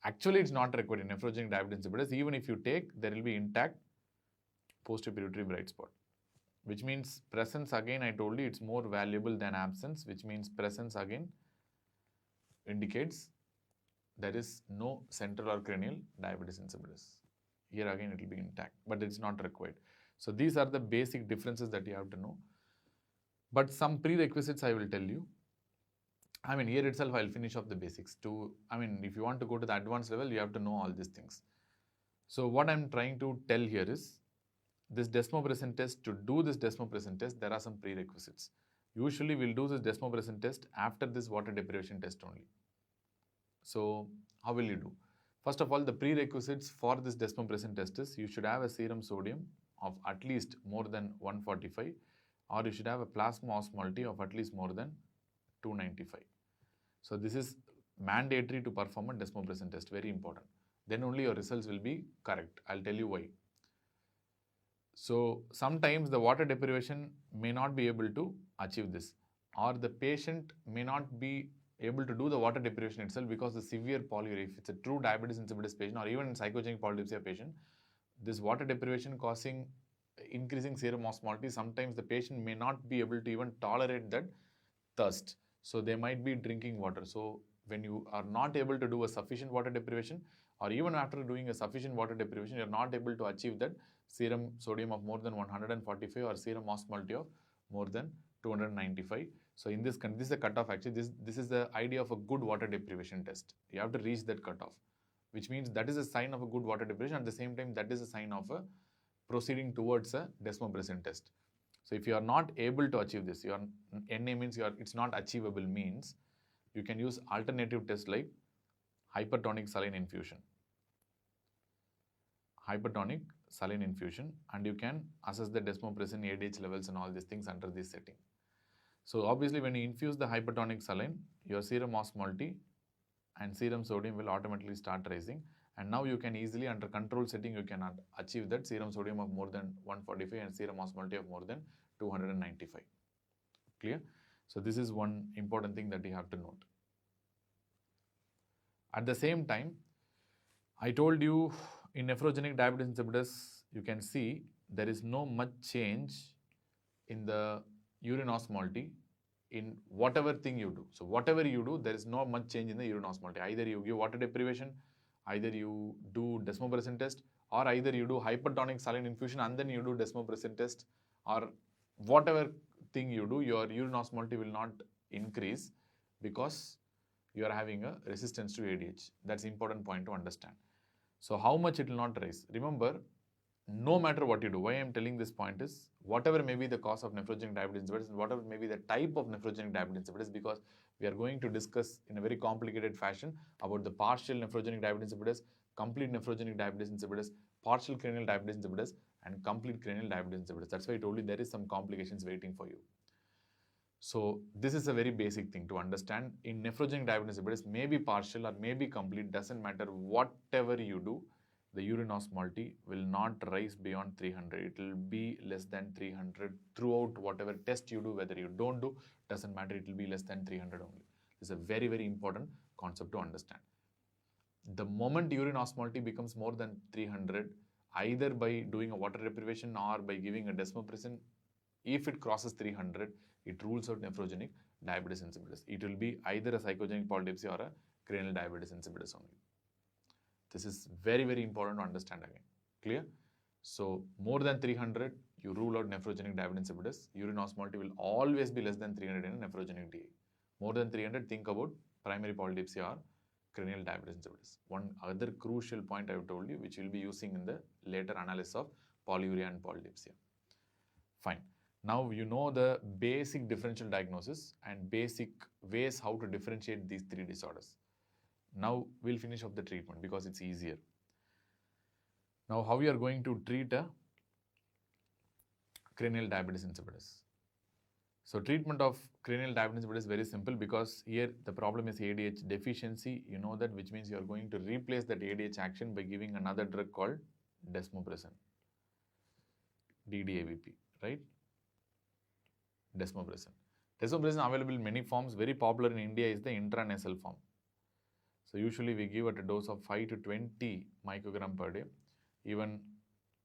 Actually, it's not required in nephrogenic diabetes insipidus. Even if you take, there will be intact post-pituitary bright spot. Which means presence, again, I told you it's more valuable than absence, which means presence again indicates there is no central or cranial diabetes insipidus. Here again, it will be intact, but it's not required. So these are the basic differences that you have to know. But some prerequisites I will tell you. I mean, here itself, I'll finish off the basics. If you want to go to the advanced level, you have to know all these things. So what I'm trying to tell here is, this desmopressin test, to do this desmopressin test, there are some prerequisites. Usually, we'll do this desmopressin test after this water deprivation test only. So how will you do? First of all, the prerequisites for this desmopressin test is you should have a serum sodium of at least more than 145, or you should have a plasma osmolality of at least more than 295. So this is mandatory to perform a desmopressin test, very important. Then only your results will be correct. I'll tell you why. So sometimes the water deprivation may not be able to achieve this, or the patient may not be able to do the water deprivation itself because the severe polyuria, if it's a true diabetes insipidus patient or even psychogenic polydipsia patient, this water deprivation causing increasing serum osmolality, sometimes the patient may not be able to even tolerate that thirst. So they might be drinking water. So when you are not able to do a sufficient water deprivation, or even after doing a sufficient water deprivation, you are not able to achieve that serum sodium of more than 145 or serum osmolality of more than 295. So in this is the cutoff actually. This is the idea of a good water deprivation test. You have to reach that cutoff, which means that is a sign of a good water deprivation. At the same time, that is a sign of a proceeding towards a desmopressin test. So if you are not able to achieve this, your NA means it's not achievable, means you can use alternative tests like hypertonic saline infusion. Hypertonic saline infusion, and you can assess the desmopressin, ADH levels and all these things under this setting. So obviously when you infuse the hypertonic saline, your serum osmolality and serum sodium will automatically start rising, and now you can easily, under control setting, you can achieve that serum sodium of more than 145 and serum osmolality of more than 295. Clear? So this is one important thing that you have to note. At the same time, I told you in nephrogenic diabetes insipidus, you can see there is no much change in the urine osmolality in whatever thing you do. So whatever you do, there is no much change in the urine osmolality. Either you give water deprivation, either you do desmopressin test, or either you do hypertonic saline infusion and then you do desmopressin test, or whatever thing you do, your urine osmolality will not increase because you are having a resistance to ADH. That's an important point to understand. So how much it will not rise? Remember, no matter what you do, why I am telling this point is, whatever may be the cause of nephrogenic diabetes insipidus, and whatever may be the type of nephrogenic diabetes insipidus, because we are going to discuss in a very complicated fashion about the partial nephrogenic diabetes insipidus, complete nephrogenic diabetes insipidus, partial cranial diabetes insipidus, and complete cranial diabetes insipidus. That's why I told you there is some complications waiting for you. So this is a very basic thing to understand. In nephrogenic diabetes insipidus, may be partial or may be complete, doesn't matter. Whatever you do, the urine osmolality will not rise beyond 300. It will be less than 300 throughout whatever test you do. Whether you don't do, doesn't matter. It will be less than 300 only. This is a very, very important concept to understand. The moment urine osmolality becomes more than 300, either by doing a water deprivation or by giving a desmopressin, if it crosses 300, it rules out nephrogenic diabetes insipidus. It will be either a psychogenic polydipsia or a cranial diabetes insipidus only. This is very, very important to understand again. Clear? So more than 300, you rule out nephrogenic diabetes insipidus. Urine osmolality will always be less than 300 in a nephrogenic DA. More than 300, think about primary polydipsia or cranial diabetes insipidus. One other crucial point I have told you, which we'll be using in the later analysis of polyuria and polydipsia. Fine. Now you know the basic differential diagnosis and basic ways how to differentiate these three disorders. Now we'll finish off the treatment because it's easier. Now how we are going to treat a cranial diabetes insipidus. So treatment of cranial diabetes insipidus is very simple because here the problem is ADH deficiency. You know that, which means you are going to replace that ADH action by giving another drug called desmopressin, DDAVP, right? Desmopressin. Desmopressin available in many forms. Very popular in India is the intranasal form. So usually we give at a dose of 5 to 20 microgram per day. Even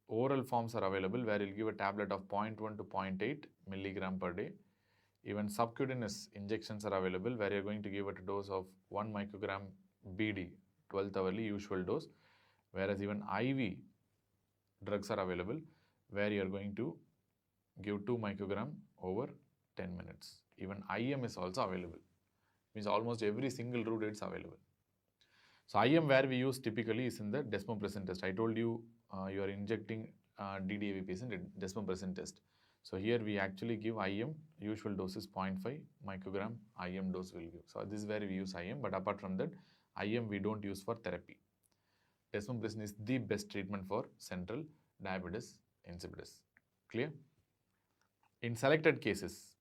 oral forms are available where you'll give a tablet of 0.1 to 0.8 milligram per day. Even subcutaneous injections are available where you're going to give at a dose of 1 microgram BD, 12th hourly usual dose. Whereas even IV drugs are available where you're going to give 2 microgram over 10 minutes. Even IM is also available. Means almost every single route it's available. So IM where we use typically is in the desmopressin test. I told you you are injecting DDAVP is in desmopressin test. So here we actually give IM, usual dose is 0.5 microgram IM dose will give. So this is where we use IM, but apart from that, IM we don't use for therapy. Desmopressin is the best treatment for central diabetes insipidus. Clear? In selected cases,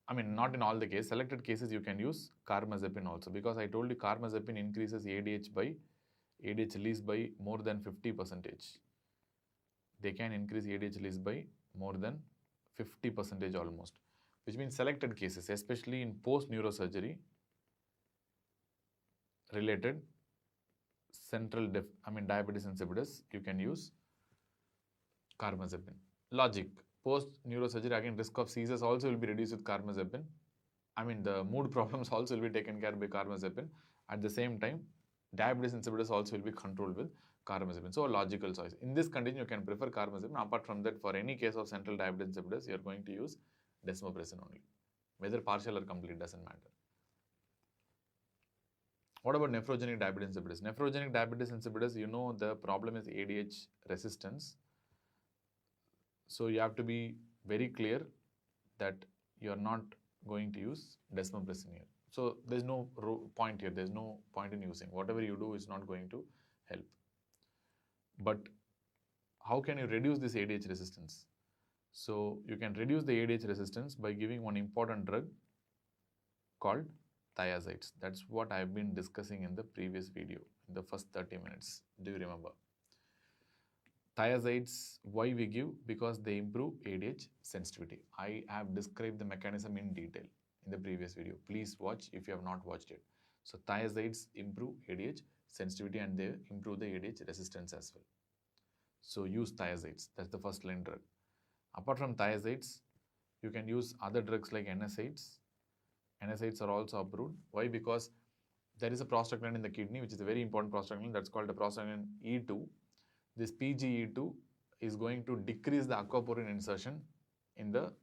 I mean not in all the cases, selected cases you can use carbamazepine also, because I told you carbamazepine increases ADH release by more than 50%. They can increase ADH release by more than 50% almost, which means selected cases, especially in post-neurosurgery related central diabetes insipidus, you can use carbamazepine. Logic, post-neurosurgery, again risk of seizures also will be reduced with carbamazepine. I mean the mood problems also will be taken care by carbamazepine. At the same time, diabetes insipidus also will be controlled with carbamazepine. So a logical choice. In this condition, you can prefer carbamazepine. Apart from that, for any case of central diabetes insipidus, you are going to use desmopressin only. Whether partial or complete doesn't matter. What about nephrogenic diabetes insipidus? Nephrogenic diabetes insipidus, you know the problem is ADH resistance. So you have to be very clear that you are not going to use desmopressin here. So there's no point here. There's no point in using. Whatever you do is not going to help. But how can you reduce this ADH resistance? So you can reduce the ADH resistance by giving one important drug called thiazides. That's what I've been discussing in the previous video, in the first 30 minutes. Do you remember? Thiazides, why we give? Because they improve ADH sensitivity. I have described the mechanism in detail in the previous video. Please watch if you have not watched it. So thiazides improve ADH sensitivity and they improve the ADH resistance as well. So use thiazides. That's the first line drug. Apart from thiazides, you can use other drugs like NSAIDs. NSAIDs are also approved. Why? Because there is a prostaglandin in the kidney, which is a very important prostaglandin. That's called the prostaglandin E2. This PGE2 is going to decrease the aquaporin insertion in the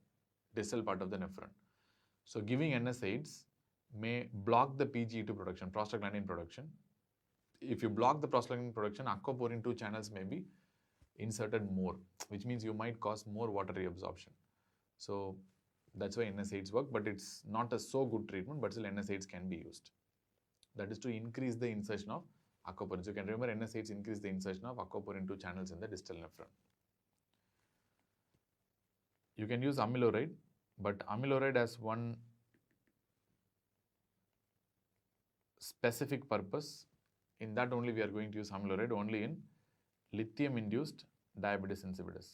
distal part of the nephron. So giving NSAIDs may block the PGE2 production, prostaglandin production. If you block the prostaglandin production, aquaporin 2 channels may be inserted more, which means you might cause more water reabsorption. So that's why NSAIDs work, but it's not a so good treatment, but still NSAIDs can be used. That is to increase the insertion of aquaporin. So you can remember NSAIDs increase the insertion of aquaporin 2 channels in the distal nephron. You can use amiloride, but amiloride has one specific purpose. In that only we are going to use amiloride only in lithium-induced diabetes insipidus.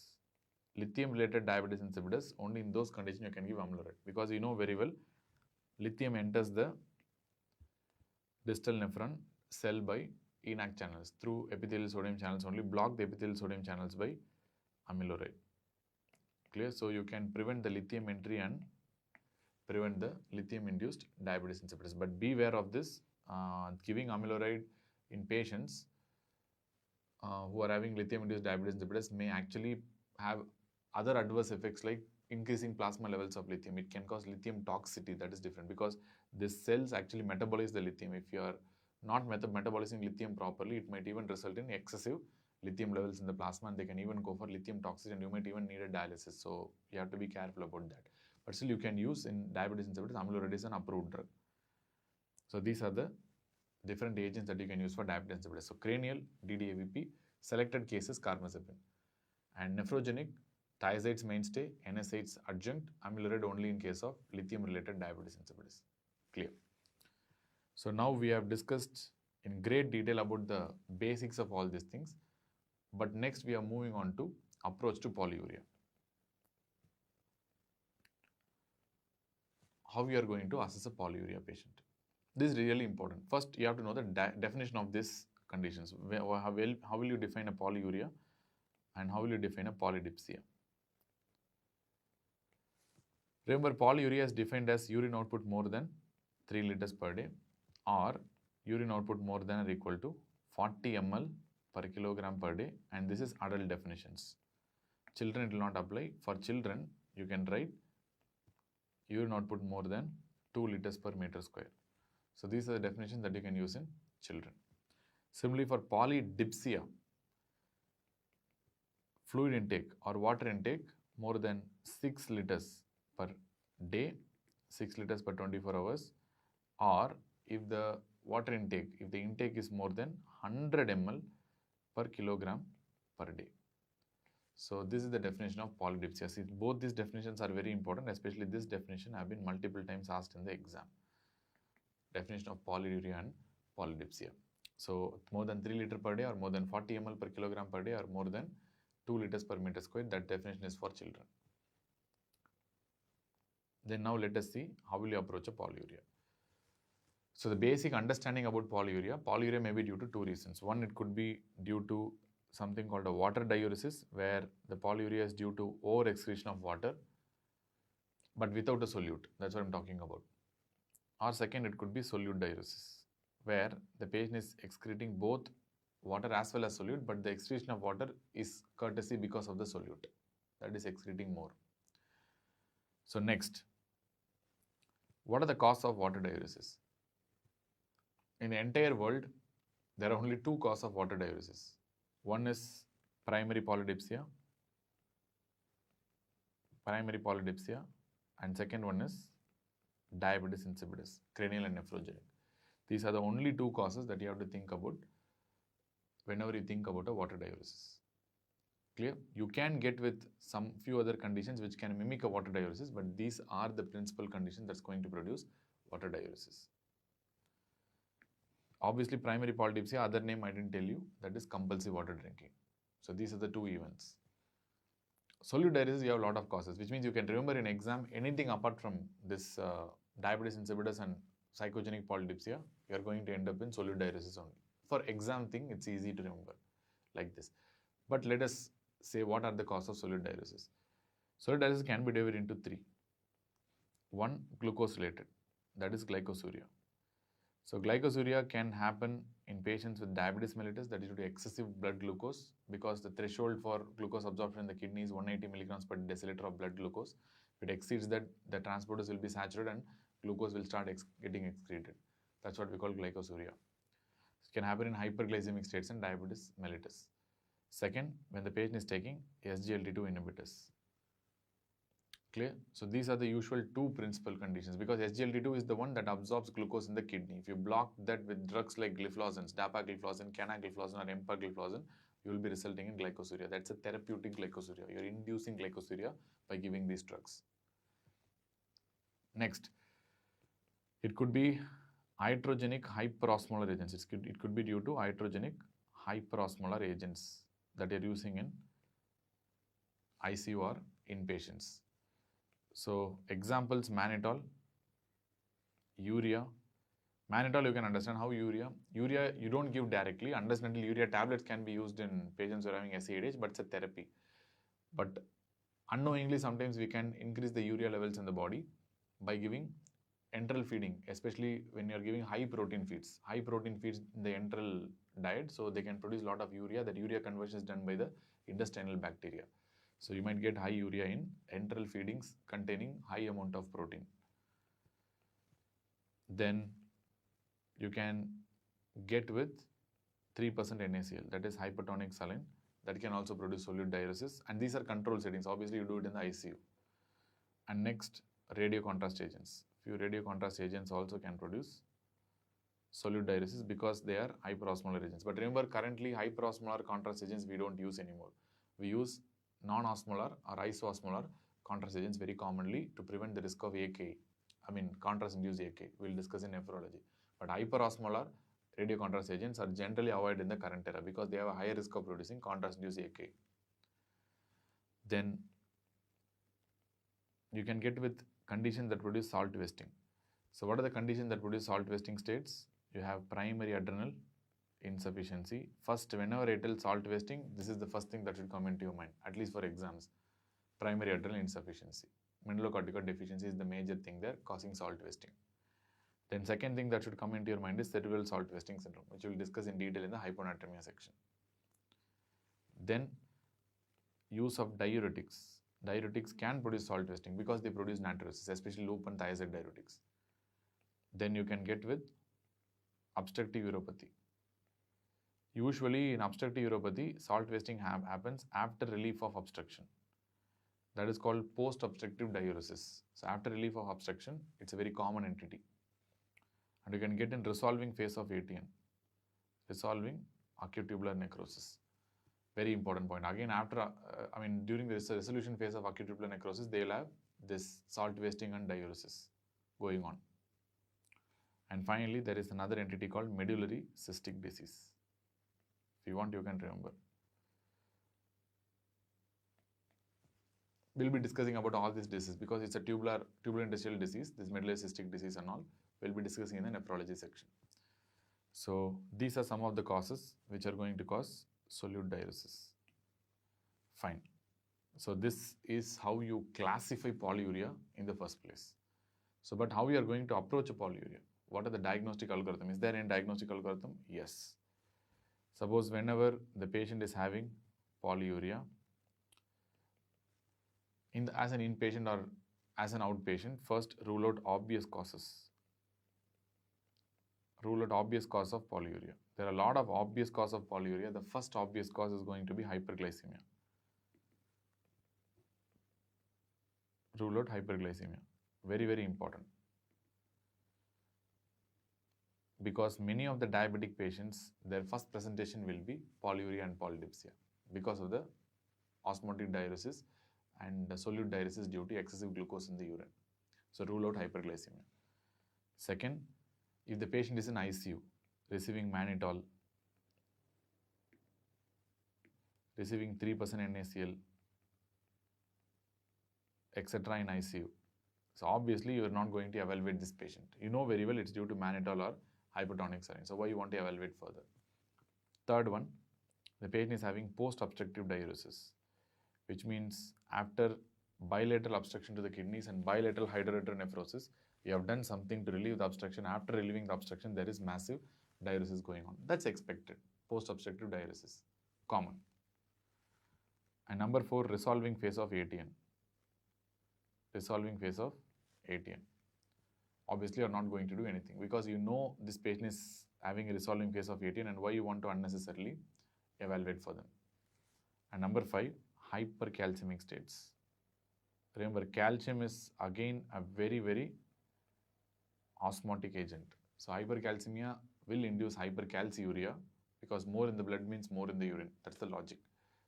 Lithium-related diabetes insipidus, only in those conditions you can give amiloride, because you know very well lithium enters the distal nephron cell by ENaC channels through epithelial sodium channels only. Block the epithelial sodium channels by amiloride. Clear? So you can prevent the lithium entry and prevent the lithium-induced diabetes insipidus. But beware of this. Giving amiloride in patients who are having lithium-induced diabetes insipidus may actually have other adverse effects like increasing plasma levels of lithium. It can cause lithium toxicity. That is different because these cells actually metabolize the lithium. If you are not metabolizing lithium properly, it might even result in excessive lithium levels in the plasma, and they can even go for lithium toxicity, and you might even need a dialysis. So you have to be careful about that. But still, you can use in diabetes insipidus. Amlodipine is an approved drug. So these are the different agents that you can use for diabetes insipidus. So cranial, DDAVP, selected cases, carbamazepine, and nephrogenic, thiazides mainstay, NSAIDs adjunct, amiloride only in case of lithium-related diabetes insipidus. Clear. So now we have discussed in great detail about the basics of all these things. But next we are moving on to approach to polyuria. How we are going to assess a polyuria patient. This is really important. First, you have to know the definition of these conditions. How will you define a polyuria and how will you define a polydipsia? Remember, polyuria is defined as urine output more than 3 liters per day or urine output more than or equal to 40 ml per kilogram per day, and this is adult definitions. Children, it will not apply. For children, you can write urine output more than 2 liters per meter square. So these are the definitions that you can use in children. Similarly, for polydipsia, fluid intake or water intake more than 6 liters per day, 6 liters per 24 hours, or if the water intake, if the intake is more than 100 ml per kilogram per day. So this is the definition of polydipsia. See, both these definitions are very important, especially this definition have been multiple times asked in the exam. Definition of polyuria and polydipsia. So more than 3 liters per day or more than 40 ml per kilogram per day or more than 2 liters per meter square, that definition is for children. Then now let us see how will you approach a polyuria. So the basic understanding about polyuria may be due to 2 reasons. One, it could be due to something called a water diuresis, where the polyuria is due to over excretion of water, but without a solute. That's what I'm talking about. Or second, it could be solute diuresis, where the patient is excreting both water as well as solute, but the excretion of water is courtesy because of the solute. That is excreting more. So next, what are the causes of water diuresis? In the entire world, there are only 2 causes of water diuresis. One is primary polydipsia, and second one is diabetes insipidus, cranial and nephrogenic. These are the only 2 causes that you have to think about whenever you think about a water diuresis. Clear? You can get with some few other conditions which can mimic a water diuresis, but these are the principal conditions that's going to produce water diuresis. Obviously, primary polydipsia, other name I didn't tell you, that is compulsive water drinking. So these are the 2 events. Solute diuresis, you have a lot of causes, which means you can remember in exam anything apart from this diabetes insipidus and psychogenic polydipsia, you are going to end up in solute diuresis only. For exam thing, it's easy to remember like this. But let us say what are the causes of solute diuresis. Solute diuresis can be divided into 3. One, glucose related, that is glycosuria. So glycosuria can happen in patients with diabetes mellitus, that is due to excessive blood glucose, because the threshold for glucose absorption in the kidney is 180 milligrams per deciliter of blood glucose. If it exceeds that, the transporters will be saturated and glucose will start getting excreted. That's what we call glycosuria. It can happen in hyperglycemic states and diabetes mellitus. Second, when the patient is taking SGLT2 inhibitors. Clear? So these are the usual 2 principal conditions, because SGLT2 is the one that absorbs glucose in the kidney. If you block that with drugs like gliflozins, dapagliflozin, canagliflozin or empagliflozin, you will be resulting in glycosuria. That's a therapeutic glycosuria. You're inducing glycosuria by giving these drugs. Next, it could be iatrogenic hyperosmolar agents. It could be due to iatrogenic hyperosmolar agents that you're using in ICU or inpatients. So examples, mannitol, urea. Mannitol, you can understand how urea you don't give directly. Understandably, urea tablets can be used in patients who are having SADH, but it's a therapy. But unknowingly, sometimes we can increase the urea levels in the body by giving enteral feeding, especially when you're giving high protein feeds in the enteral diet, so they can produce a lot of urea. That urea conversion is done by the intestinal bacteria. So you might get high urea in enteral feedings containing high amount of protein. Then you can get with 3% NaCl, that is hypertonic saline, that can also produce solute diuresis, and these are control settings. Obviously you do it in the ICU. And next, radio contrast agents. Few radio contrast agents also can produce solute diuresis because they are hyperosmolar agents. But remember, currently hyperosmolar contrast agents we don't use anymore. We use non-osmolar or isoosmolar contrast agents very commonly to prevent the risk of AKE. I mean contrast-induced AKE. We'll discuss in nephrology. But hyperosmolar radio contrast agents are generally avoided in the current era because they have a higher risk of producing contrast-induced AKE. Then you can get with conditions that produce salt wasting. So what are the conditions that produce salt wasting states? You have primary adrenal insufficiency. First, whenever I tell salt wasting, this is the first thing that should come into your mind, at least for exams. Primary adrenal insufficiency. Mineralocorticoid deficiency is the major thing there causing salt wasting. Then second thing that should come into your mind is cerebral salt wasting syndrome, which we'll discuss in detail in the hyponatremia section. Then use of diuretics. Diuretics can produce salt wasting because they produce natriuresis, especially loop and thiazide diuretics. Then you can get with obstructive uropathy. Usually in obstructive uropathy, salt wasting happens after relief of obstruction. That is called post-obstructive diuresis. So after relief of obstruction, it's a very common entity. And you can get in resolving phase of ATN. Resolving acute tubular necrosis. Very important point. Again, after, during the resolution phase of acute tubular necrosis, they will have this salt wasting and diuresis going on. And finally, there is another entity called medullary cystic disease. If you want, you can remember. We'll be discussing about all these diseases because it's a tubular interstitial disease, this medullary cystic disease and all. We'll be discussing in the nephrology section. So these are some of the causes which are going to cause solute diuresis. Fine. So this is how you classify polyuria in the first place. So, but how we are going to approach a polyuria? What are the diagnostic algorithm? Is there any diagnostic algorithm? Yes. Suppose whenever the patient is having polyuria, as an inpatient or as an outpatient, first rule out obvious causes. Rule out obvious cause of polyuria. There are a lot of obvious cause of polyuria. The first obvious cause is going to be hyperglycemia. Rule out hyperglycemia. Very, very important. Because many of the diabetic patients, their first presentation will be polyuria and polydipsia because of the osmotic diuresis and the solute diuresis due to excessive glucose in the urine. So rule out hyperglycemia. Second, if the patient is in ICU, receiving mannitol, receiving 3% NaCl, etc. in ICU. So obviously you are not going to evaluate this patient. You know very well it's due to mannitol or hypertonic saline. So why you want to evaluate further? Third one, the patient is having post-obstructive diuresis, which means after bilateral obstruction to the kidneys and bilateral hydronephrosis, you have done something to relieve the obstruction. After relieving the obstruction, there is massive diuresis going on. That's expected. Post-obstructive diuresis, common. And number 4, resolving phase of ATN. Resolving phase of ATN. Obviously, you are not going to do anything because you know this patient is having a resolving phase of ATN and why you want to unnecessarily evaluate for them. And number 5, hypercalcemic states. Remember, calcium is again a very, very osmotic agent. So hypercalcemia will induce hypercalciuria because more in the blood means more in the urine. That's the logic.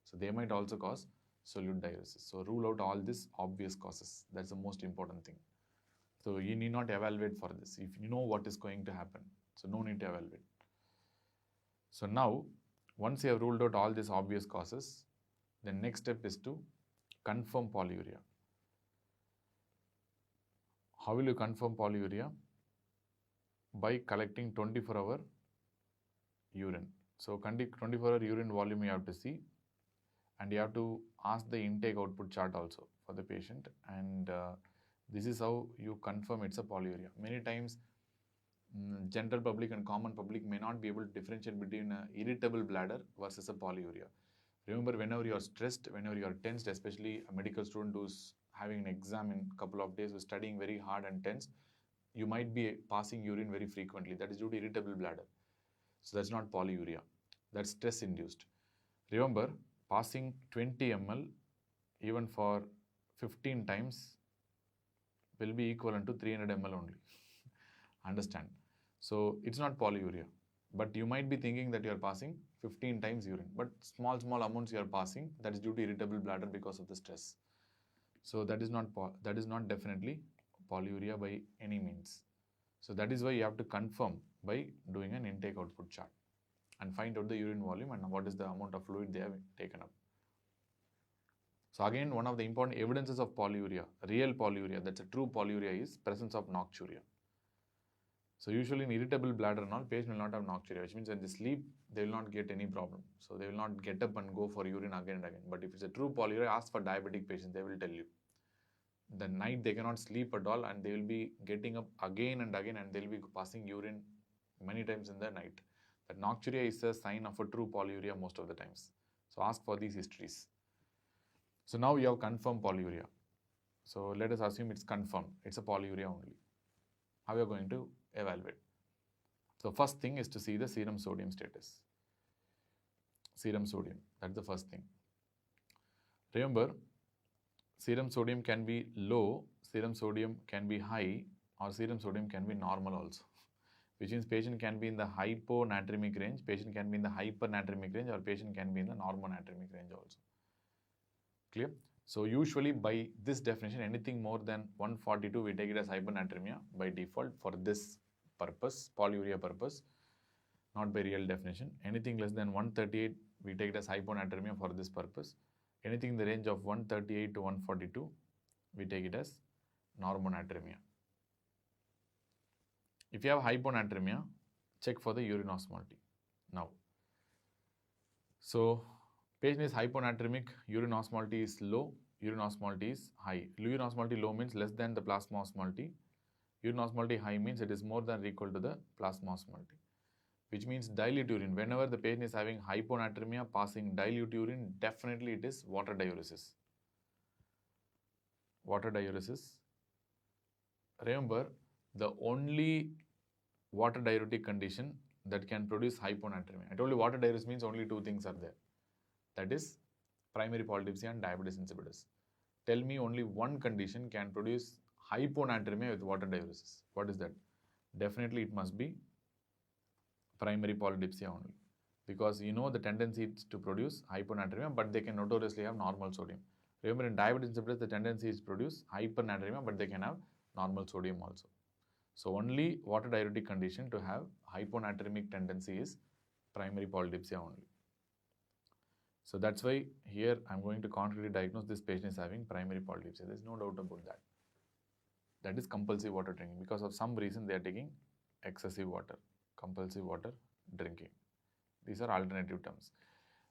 So they might also cause solute diuresis. So rule out all these obvious causes. That's the most important thing. So you need not evaluate for this if you know what is going to happen. So no need to evaluate. So now, once you have ruled out all these obvious causes, the next step is to confirm polyuria. How will you confirm polyuria? By collecting 24-hour urine. So 24-hour urine volume you have to see, and you have to ask the intake output chart also for the patient, and this is how you confirm it's a polyuria. Many times general public and common public may not be able to differentiate between an irritable bladder versus a polyuria. Remember, whenever you are stressed, whenever you are tensed, especially a medical student who's having an exam in a couple of days, who's studying very hard and tense, you might be passing urine very frequently. That is due to irritable bladder. So that's not polyuria. That's stress induced. Remember, passing 20 ml even for 15 times will be equivalent to 300 ml only. Understand? So it's not polyuria. But you might be thinking that you are passing 15 times urine. But small amounts you are passing, that is due to irritable bladder because of the stress. So that is not definitely polyuria by any means. So that is why you have to confirm by doing an intake output chart and find out the urine volume and what is the amount of fluid they have taken up. So again, one of the important evidences of polyuria, real polyuria, that's a true polyuria, is presence of nocturia. So usually in irritable bladder and all, patient will not have nocturia, which means when they sleep, they will not get any problem. So they will not get up and go for urine again and again. But if it's a true polyuria, ask for diabetic patients, they will tell you. The night they cannot sleep at all and they will be getting up again and again and they will be passing urine many times in the night. That nocturia is a sign of a true polyuria most of the times. So ask for these histories. So now you have confirmed polyuria. So let us assume it's confirmed. It's a polyuria only. How are you going to evaluate? So first thing is to see the serum sodium status. Serum sodium, that's the first thing. Remember, serum sodium can be low, serum sodium can be high, or serum sodium can be normal also. Which means patient can be in the hyponatremic range, patient can be in the hypernatremic range, or patient can be in the normonatremic range also. Clear? So usually by this definition, anything more than 142, we take it as hypernatremia by default for this purpose, polyuria purpose, not by real definition. Anything less than 138, we take it as hyponatremia for this purpose. Anything in the range of 138 to 142, we take it as normonatremia. If you have hyponatremia, check for the urine osmolality. Now, so patient is hyponatremic, urine osmolality is low, urine osmolality is high. Urine osmolality low means less than the plasma osmolality. Urine osmolality high means it is more than or equal to the plasma osmolality. Which means dilute urine. Whenever the patient is having hyponatremia passing dilute urine, definitely it is water diuresis. Water diuresis. Remember, the only water diuretic condition that can produce hyponatremia. I told you water diuresis means only two things are there. That is primary polydipsia and diabetes insipidus. Tell me only one condition can produce hyponatremia with water diuresis. What is that? Definitely it must be primary polydipsia only. Because you know the tendency is to produce hyponatremia, but they can notoriously have normal sodium. Remember in diabetes insipidus, the tendency is to produce hypernatremia, but they can have normal sodium also. So only water diuretic condition to have hyponatremic tendency is primary polydipsia only. So that's why here I'm going to concretely diagnose this patient is having primary polydipsia. There's no doubt about that. That is compulsive water drinking. Because of some reason they are taking excessive water, compulsive water drinking. These are alternative terms.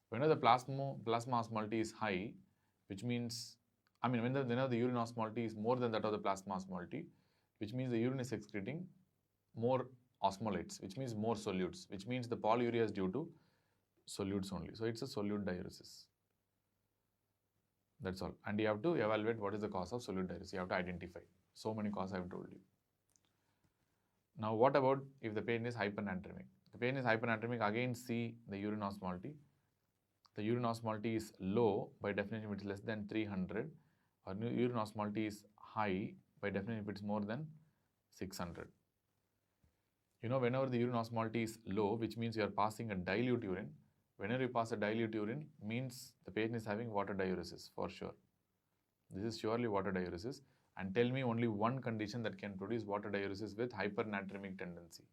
Whenever the plasma osmolality is high, which means, whenever the urine osmolality is more than that of the plasma osmolality, which means the urine is excreting more osmolytes, which means more solutes, which means the polyuria is due to solutes only. So it's a solute diuresis. That's all. And you have to evaluate what is the cause of solute diuresis. You have to identify. So many causes I have told you. Now what about if the patient is hypernatremic? The patient is hypernatremic, again see the urine osmolality. The urine osmolality is low, by definition if it is less than 300, or urine osmolality is high, by definition if it is more than 600. You know, whenever the urine osmolality is low, which means you are passing a dilute urine, whenever you pass a dilute urine, means the patient is having water diuresis for sure. This is surely water diuresis. And tell me only one condition that can produce water diuresis with hypernatremic tendency.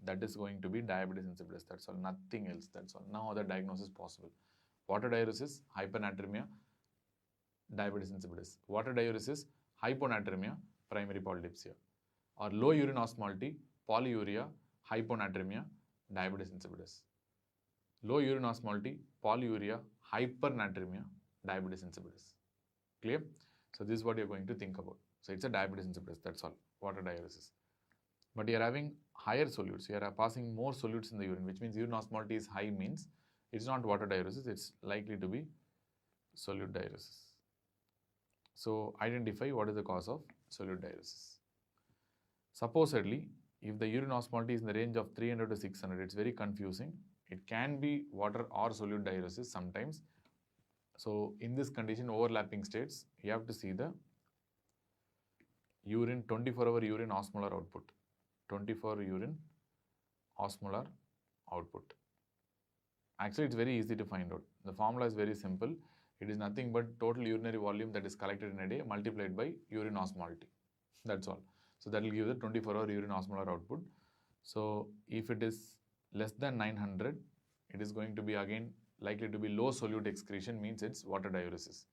That is going to be diabetes insipidus. That's all, nothing else. That's all. No other diagnosis possible. Water diuresis, hypernatremia, diabetes insipidus. Water diuresis, hyponatremia, primary polydipsia. Or low urine osmolality, polyuria, hyponatremia, diabetes insipidus. Low urine osmolality, polyuria, hypernatremia, diabetes insipidus. Clear? So this is what you're going to think about. So it's a diabetes insipidus, that's all, water diuresis. But you're having higher solutes, you are passing more solutes in the urine, which means urine osmolality is high means It's not water diuresis, it's likely to be solute diuresis. So identify what is the cause of solute diuresis. Supposedly, if the urine osmolality is in the range of 300 to 600, it's very confusing. It can be water or solute diuresis sometimes. So in this condition, overlapping states, you have to see the urine 24-hour urine osmolar output. 24 urine osmolar output. Actually, it's very easy to find out. The formula is very simple. It is nothing but total urinary volume that is collected in a day multiplied by urine osmolality. That's all. So that will give the 24-hour urine osmolar output. So if it is less than 900, it is going to be again likely to be low solute excretion, means it's water diuresis.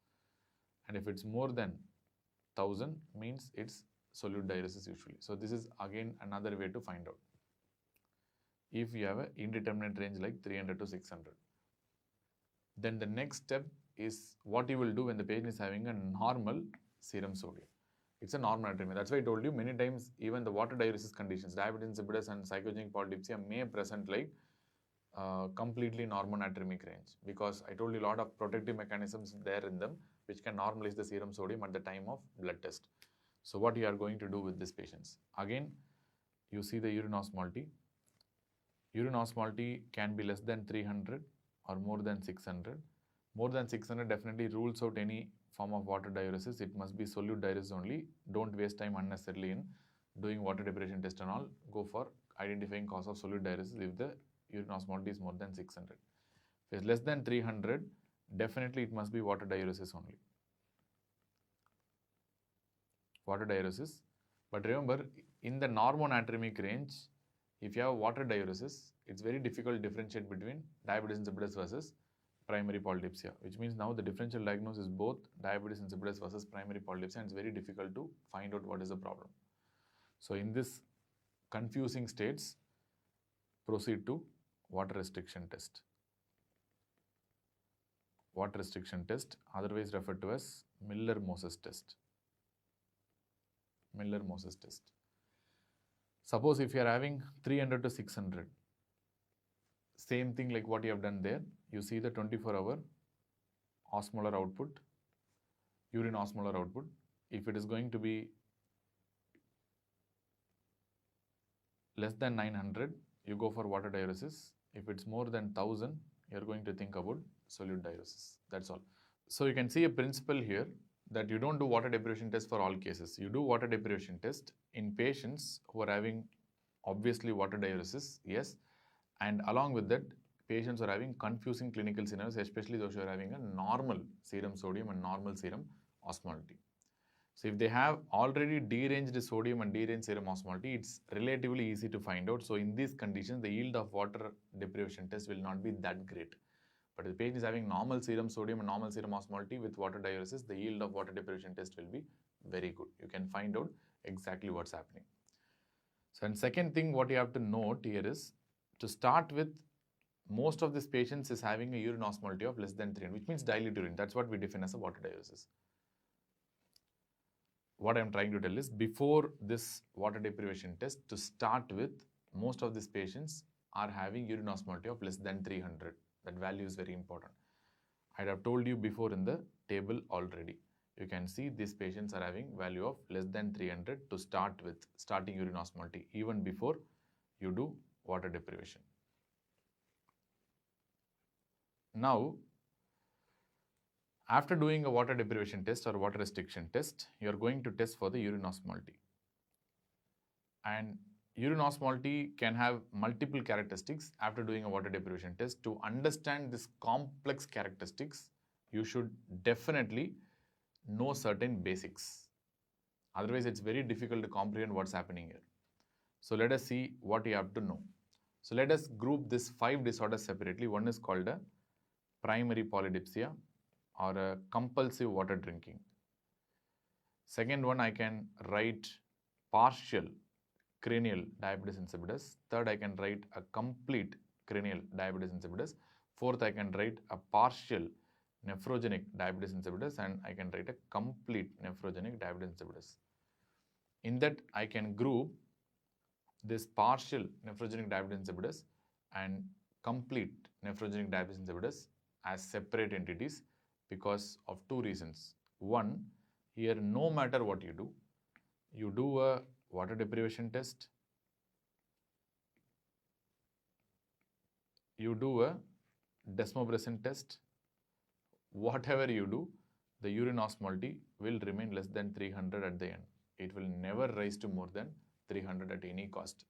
And if it's more than 1000, means it's solute diuresis usually. So this is again another way to find out if you have an indeterminate range like 300 to 600. Then the next step is what you will do when the patient is having a normal serum sodium. It's a normal natremia. That's why I told you many times even the water diuresis conditions, diabetes insipidus and psychogenic polydipsia may present like completely normonatremic range, because I told you a lot of protective mechanisms there in them which can normalize the serum sodium at the time of blood test. So what you are going to do with these patients? Again, you see the urine osmolality. Urine osmolality can be less than 300 or more than 600. More than 600 definitely rules out any form of water diuresis. It must be solute diuresis only. Don't waste time unnecessarily in doing water deprivation test and all. Go for identifying cause of solute diuresis if the urine osmolality is more than 600. If it's less than 300, definitely it must be water diuresis only. Water diuresis. But remember, in the normonatremic range, if you have water diuresis, it's very difficult to differentiate between diabetes insipidus versus primary polydipsia, which means now the differential diagnosis is both diabetes insipidus versus primary polydipsia, and it's very difficult to find out what is the problem. So in this confusing states, proceed to water restriction test. Water restriction test, otherwise referred to as Miller-Moses test. Miller-Moses test. Suppose if you are having 300 to 600, same thing like what you have done there. You see the 24-hour osmolar output, urine osmolar output. If it is going to be less than 900, you go for water diuresis. If it's more than 1000, you're going to think about solute diuresis. That's all. So you can see a principle here that you don't do water deprivation test for all cases. You do water deprivation test in patients who are having obviously water diuresis, yes, and along with that, patients are having confusing clinical scenarios, especially those who are having a normal serum sodium and normal serum osmolality. So if they have already deranged sodium and deranged serum osmolality, it's relatively easy to find out. So in these conditions, the yield of water deprivation test will not be that great. But if the patient is having normal serum sodium and normal serum osmolality with water diuresis, the yield of water deprivation test will be very good. You can find out exactly what's happening. So, and second thing what you have to note here is, to start with, most of these patients is having a urine osmolality of less than 300, which means dilute urine. That's what we define as a water diuresis. What I'm trying to tell is, before this water deprivation test, to start with, most of these patients are having urine osmolality of less than 300. That value is very important. I have told you before in the table already. You can see these patients are having value of less than 300 to start with, starting urine osmolality, even before you do water deprivation. Now, after doing a water deprivation test or water restriction test, you are going to test for the urine osmolality. And urine osmolality can have multiple characteristics after doing a water deprivation test. To understand this complex characteristics, you should definitely know certain basics. Otherwise, it's very difficult to comprehend what's happening here. So let us see what you have to know. So let us group these 5 disorders separately. One is called a primary polydipsia or a compulsive water drinking. Second one, I can write partial cranial diabetes insipidus. Third, I can write a complete cranial diabetes insipidus. Fourth, I can write a partial nephrogenic diabetes insipidus, and I can write a complete nephrogenic diabetes insipidus. In that, I can group this partial nephrogenic diabetes insipidus and complete nephrogenic diabetes insipidus as separate entities because of two reasons. One, here no matter what you do a water deprivation test, you do a desmopressin test, whatever you do, the urine osmolality will remain less than 300 at the end. It will never rise to more than 300 at any cost.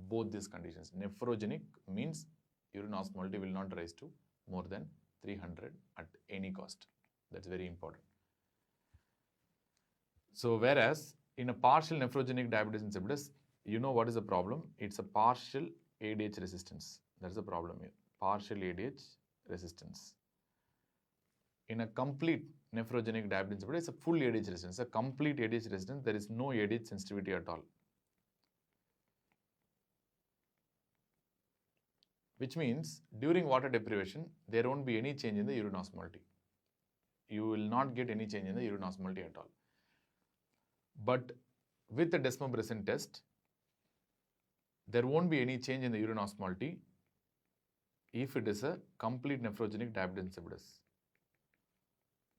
Both these conditions. Nephrogenic means urine osmolality will not rise to more than 300 at any cost. That's very important. So whereas in a partial nephrogenic diabetes insipidus, you know what is the problem? It's a partial ADH resistance. That's the problem here. Partial ADH resistance. In a complete nephrogenic diabetes insipidus, it's a full ADH resistance. A complete ADH resistance, there is no ADH sensitivity at all. Which means during water deprivation, there won't be any change in the urine osmolality. You will not get any change in the urine osmolality at all. But with the desmopressin test, there won't be any change in the urine osmolality if it is a complete nephrogenic diabetes insipidus.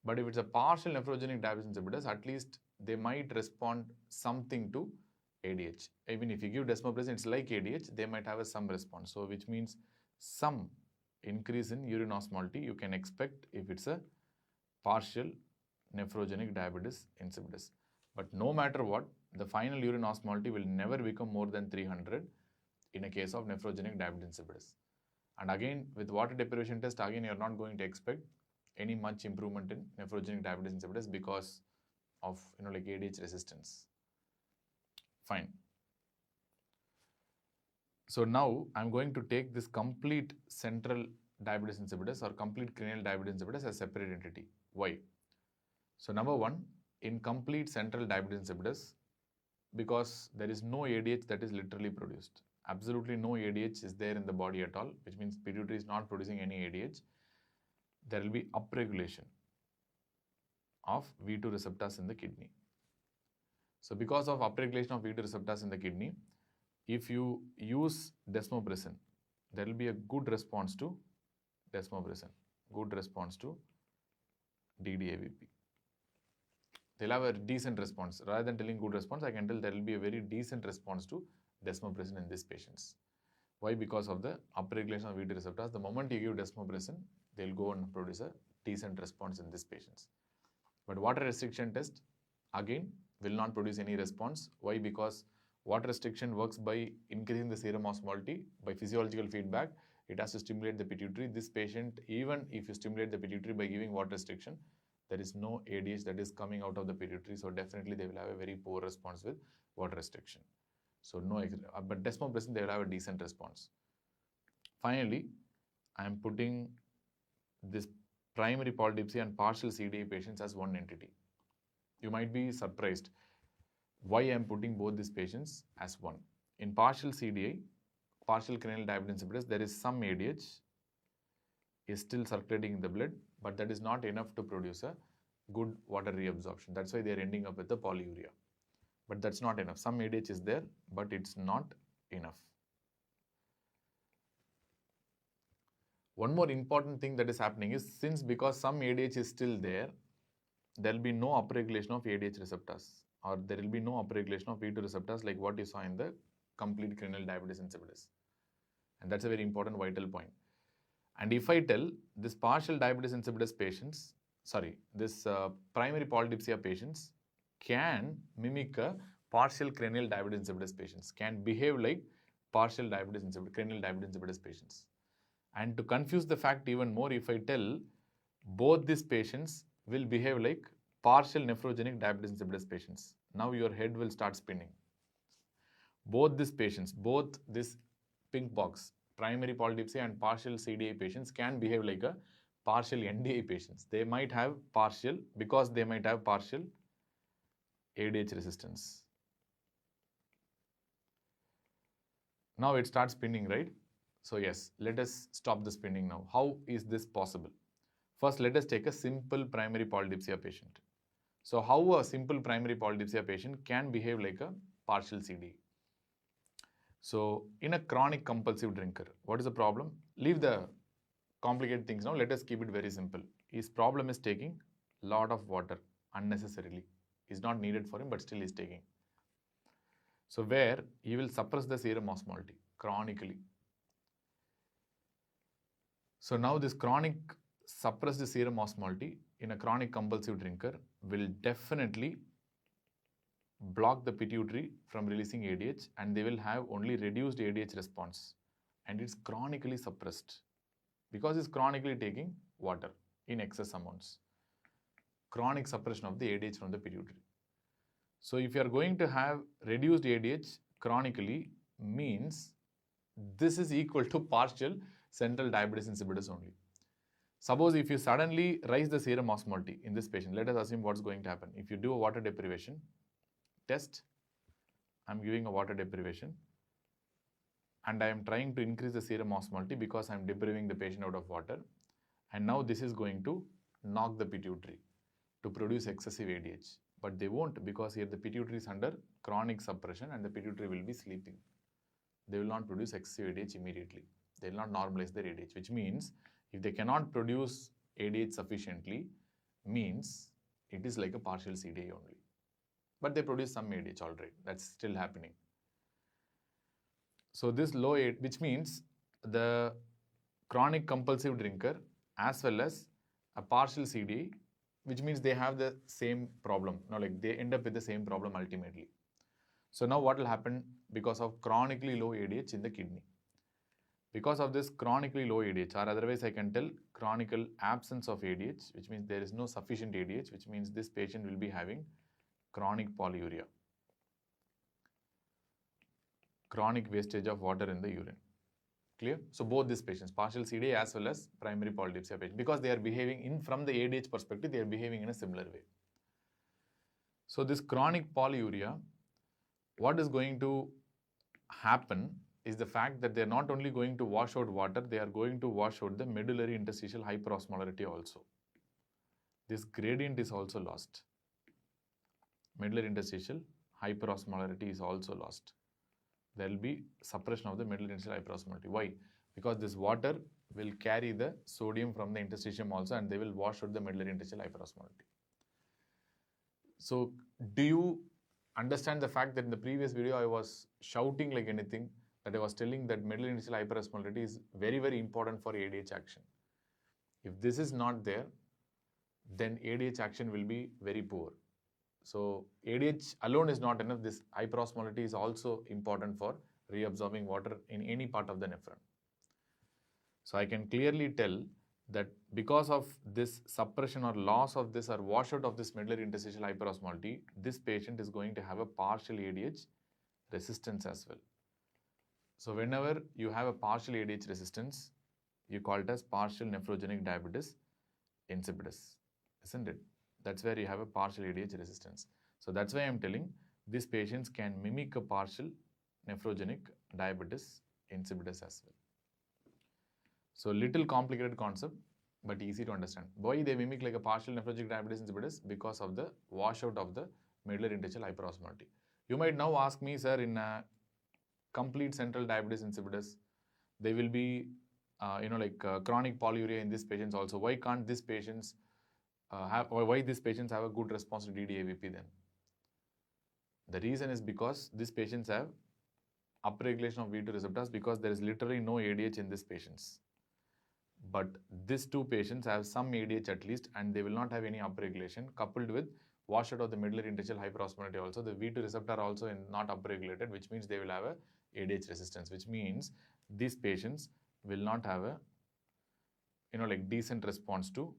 But if it's a partial nephrogenic diabetes insipidus, at least they might respond something to ADH. Even if you give desmopressin, it's like ADH, they might have some response. So which means some increase in urine osmolality you can expect if it's a partial nephrogenic diabetes insipidus. But no matter what, the final urine osmolality will never become more than 300 in a case of nephrogenic diabetes insipidus. And again, with water deprivation test, again you are not going to expect any much improvement in nephrogenic diabetes insipidus because of like ADH resistance. Fine. So now I'm going to take this complete central diabetes insipidus or complete cranial diabetes insipidus as a separate entity. Why? So number one, in complete central diabetes insipidus, because there is no ADH that is literally produced. Absolutely no ADH is there in the body at all, which means pituitary is not producing any ADH. There will be upregulation of V2 receptors in the kidney. So because of upregulation of V2 receptors in the kidney, if you use desmopressin, there will be a good response to desmopressin, good response to DDAVP. They'll have a decent response. Rather than telling good response, I can tell there will be a very decent response to desmopressin in these patients. Why? Because of the upregulation of V2 receptors. The moment you give desmopressin, they'll go and produce a decent response in these patients. But water restriction test, again, will not produce any response. Why? Because water restriction works by increasing the serum osmolality by physiological feedback. It has to stimulate the pituitary. This patient, even if you stimulate the pituitary by giving water restriction, there is no ADH that is coming out of the pituitary. So definitely they will have a very poor response with water restriction. So no, but desmopressin, they will have a decent response. Finally, I am putting this primary polydipsia and partial CDA patients as one entity. You might be surprised why I am putting both these patients as one. In partial CDA, partial cranial diabetes insipidus, there is some ADH is still circulating in the blood, but that is not enough to produce a good water reabsorption. That's why they are ending up with the polyuria. But that's not enough. Some ADH is there, but it's not enough. One more important thing that is happening is, because some ADH is still there will be no upregulation of ADH receptors, or there will be no upregulation of V2 receptors like what you saw in the complete cranial diabetes insipidus. And that's a very important vital point. And if I tell this partial diabetes insipidus patients, this primary polydipsia patients can mimic a partial cranial diabetes insipidus patients, can behave like partial diabetes insipidus, cranial diabetes insipidus patients. And to confuse the fact even more, if I tell both these patients will behave like partial nephrogenic diabetes insipidus patients, now your head will start spinning. Both these patients, both this pink box, primary polydipsia and partial CDA patients can behave like a partial NDA patients. They might have partial, because they might have partial ADH resistance. Now it starts spinning, right? So yes, let us stop the spinning now. How is this possible? First, let us take a simple primary polydipsia patient. So how a simple primary polydipsia patient can behave like a partial CDA? So in a chronic compulsive drinker, what is the problem? Leave the complicate things now. Let us keep it very simple. His problem is taking lot of water unnecessarily. Is not needed for him, but still is taking. So where he will suppress the serum osmolality chronically. So now this chronic suppressed serum osmolality in a chronic compulsive drinker will definitely block the pituitary from releasing ADH, and they will have only reduced ADH response, and it's chronically suppressed because it's chronically taking water in excess amounts. Chronic suppression of the ADH from the pituitary. So if you are going to have reduced ADH chronically, means this is equal to partial central diabetes insipidus only. Suppose if you suddenly raise the serum osmolality in this patient, let us assume what's going to happen. If you do a water deprivation test, I'm giving a water deprivation and I am trying to increase the serum osmolality because I'm depriving the patient out of water, and now this is going to knock the pituitary to produce excessive ADH. But they won't, because here the pituitary is under chronic suppression and the pituitary will be sleeping. They will not produce excessive ADH immediately. They will not normalize their ADH, which means if they cannot produce ADH sufficiently, means it is like a partial CDI only. But they produce some ADH already. That's still happening. So this low ADH, which means the chronic compulsive drinker as well as a partial CDI, which means they have the same problem. Now, like they end up with the same problem ultimately. So now what will happen because of chronically low ADH in the kidney? Because of this chronically low ADH, or otherwise I can tell chronical absence of ADH, which means there is no sufficient ADH, which means this patient will be having chronic polyuria, chronic wastage of water in the urine. Clear? So both these patients, partial CDI as well as primary polydipsia patient, because they are behaving from the ADH perspective, they are behaving in a similar way. So this chronic polyuria, what is going to happen is the fact that they are not only going to wash out water, they are going to wash out the medullary interstitial hyperosmolarity also. This gradient is also lost. Medullary interstitial hyperosmolarity is also lost. There will be suppression of the medullary interstitial hyperosmolarity. Why? Because this water will carry the sodium from the interstitium also, and they will wash out the medullary interstitial hyperosmolarity. So do you understand the fact that in the previous video I was shouting like anything, that I was telling that medullary interstitial hyperosmolarity is very, very important for ADH action. If this is not there, then ADH action will be very poor. So ADH alone is not enough. This hyperosmolarity is also important for reabsorbing water in any part of the nephron. So I can clearly tell that because of this suppression or loss of this or washout of this medullary interstitial hyperosmolality, this patient is going to have a partial ADH resistance as well. So whenever you have a partial ADH resistance, you call it as partial nephrogenic diabetes insipidus, isn't it? That's where you have a partial ADH resistance. So that's why I'm telling these patients can mimic a partial nephrogenic diabetes insipidus as well. So little complicated concept, but easy to understand. Why they mimic like a partial nephrogenic diabetes insipidus? Because of the washout of the medullary interstitial hyperosmolality. You might now ask me, sir, in a complete central diabetes insipidus, they will be, chronic polyuria in these patients also. Why can't these patients why these patients have a good response to DDAVP then? The reason is because these patients have upregulation of V2 receptors, because there is literally no ADH in these patients. But these two patients have some ADH at least, and they will not have any upregulation, coupled with washout of the medullary interstitial hyperosmolality also. The V2 receptor also not upregulated, which means they will have a ADH resistance, which means these patients will not have a decent response to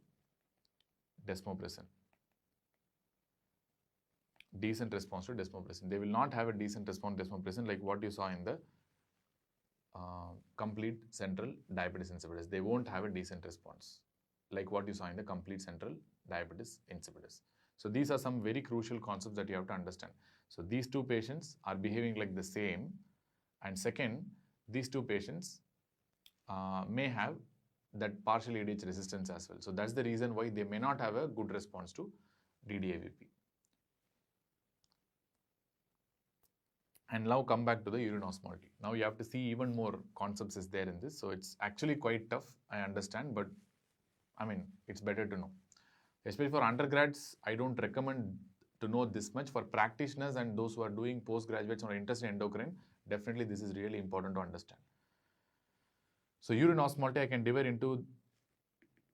desmopressin. Decent response to desmopressin. They will not have a decent response to desmopressin like what you saw in the complete central diabetes insipidus. They won't have a decent response like what you saw in the complete central diabetes insipidus. So these are some very crucial concepts that you have to understand. So these two patients are behaving like the same, and second, these two patients may have that partial ADH resistance as well. So that's the reason why they may not have a good response to DDAVP. And now come back to the urine osmolality. Now you have to see even more concepts is there in this. So it's actually quite tough, I understand, but I mean, it's better to know. Especially for undergrads, I don't recommend to know this much. For practitioners and those who are doing postgraduates or interested in endocrine, definitely this is really important to understand. So urine osmolality, I can divide into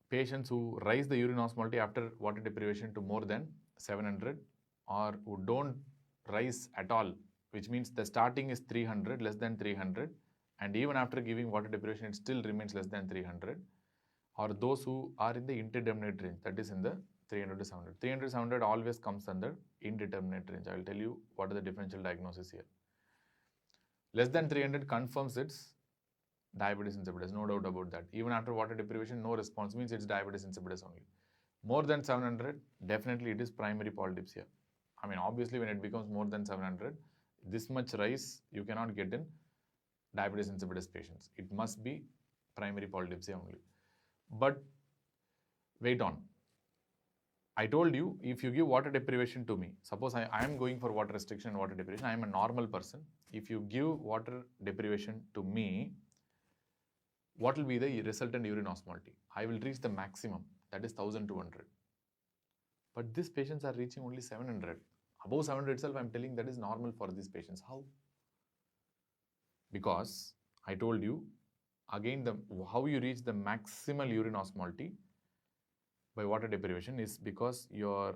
patients who rise the urine osmolality after water deprivation to more than 700, or who don't rise at all, which means the starting is 300, less than 300, and even after giving water deprivation, it still remains less than 300, or those who are in the indeterminate range, that is in the 300 to 700. 300 to 700 always comes under indeterminate range. I will tell you what are the differential diagnosis here. Less than 300 confirms it's diabetes insipidus, no doubt about that. Even after water deprivation, no response means it's diabetes insipidus only. More than 700, definitely it is primary polydipsia. I mean, obviously when it becomes more than 700, this much rise you cannot get in diabetes insipidus patients. It must be primary polydipsia only. But wait on. I told you, if you give water deprivation to me, suppose I am going for water restriction and water deprivation, I am a normal person. If you give water deprivation to me, what will be the resultant urine osmolality? I will reach the maximum, that is 1200. But these patients are reaching only 700. Above 700 itself, I am telling that is normal for these patients. How? Because I told you, again, how you reach the maximal urine osmolality by water deprivation is because your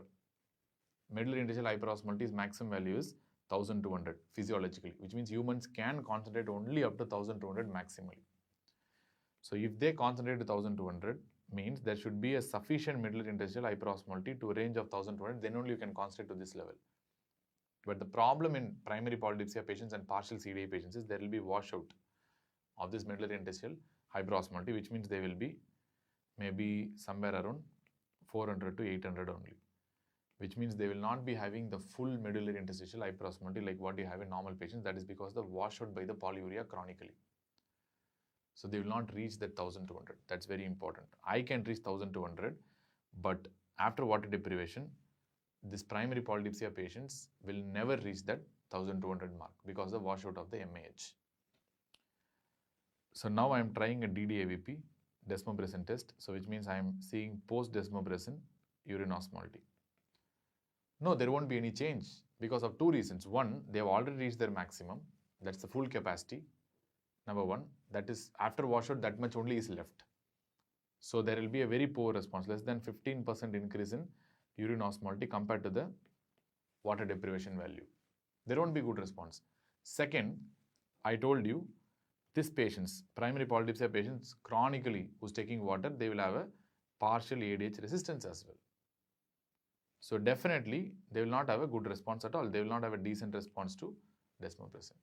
medullary interstitial hyperosmolality is maximum value is 1200 physiologically, which means humans can concentrate only up to 1200 maximally. So if they concentrate to 1200, means there should be a sufficient medullary interstitial hyperosmolality to a range of 1200, then only you can concentrate to this level. But the problem in primary polydipsia patients and partial CDI patients is there will be washout of this medullary interstitial hyperosmolality, which means they will be maybe somewhere around 400 to 800 only, which means they will not be having the full medullary interstitial hyperosmolality like what you have in normal patients. That is because the washout by the polyuria chronically. So they will not reach that 1200. That's very important. I can reach 1200, but after water deprivation, this primary polydipsia patients will never reach that 1200 mark because of the washout of the MAH. So now I am trying a DDAVP, desmopressin test. So which means I am seeing post-desmopressin urine osmolality. No, there won't be any change because of two reasons. One, they have already reached their maximum. That's the full capacity. Number one, that is after washout, that much only is left. So there will be a very poor response, less than 15% increase in urine osmolality compared to the water deprivation value. There won't be good response. Second, I told you, these patients, primary polydipsia patients, chronically who's taking water, they will have a partial ADH resistance as well. So definitely, they will not have a good response at all. They will not have a decent response to desmopressin.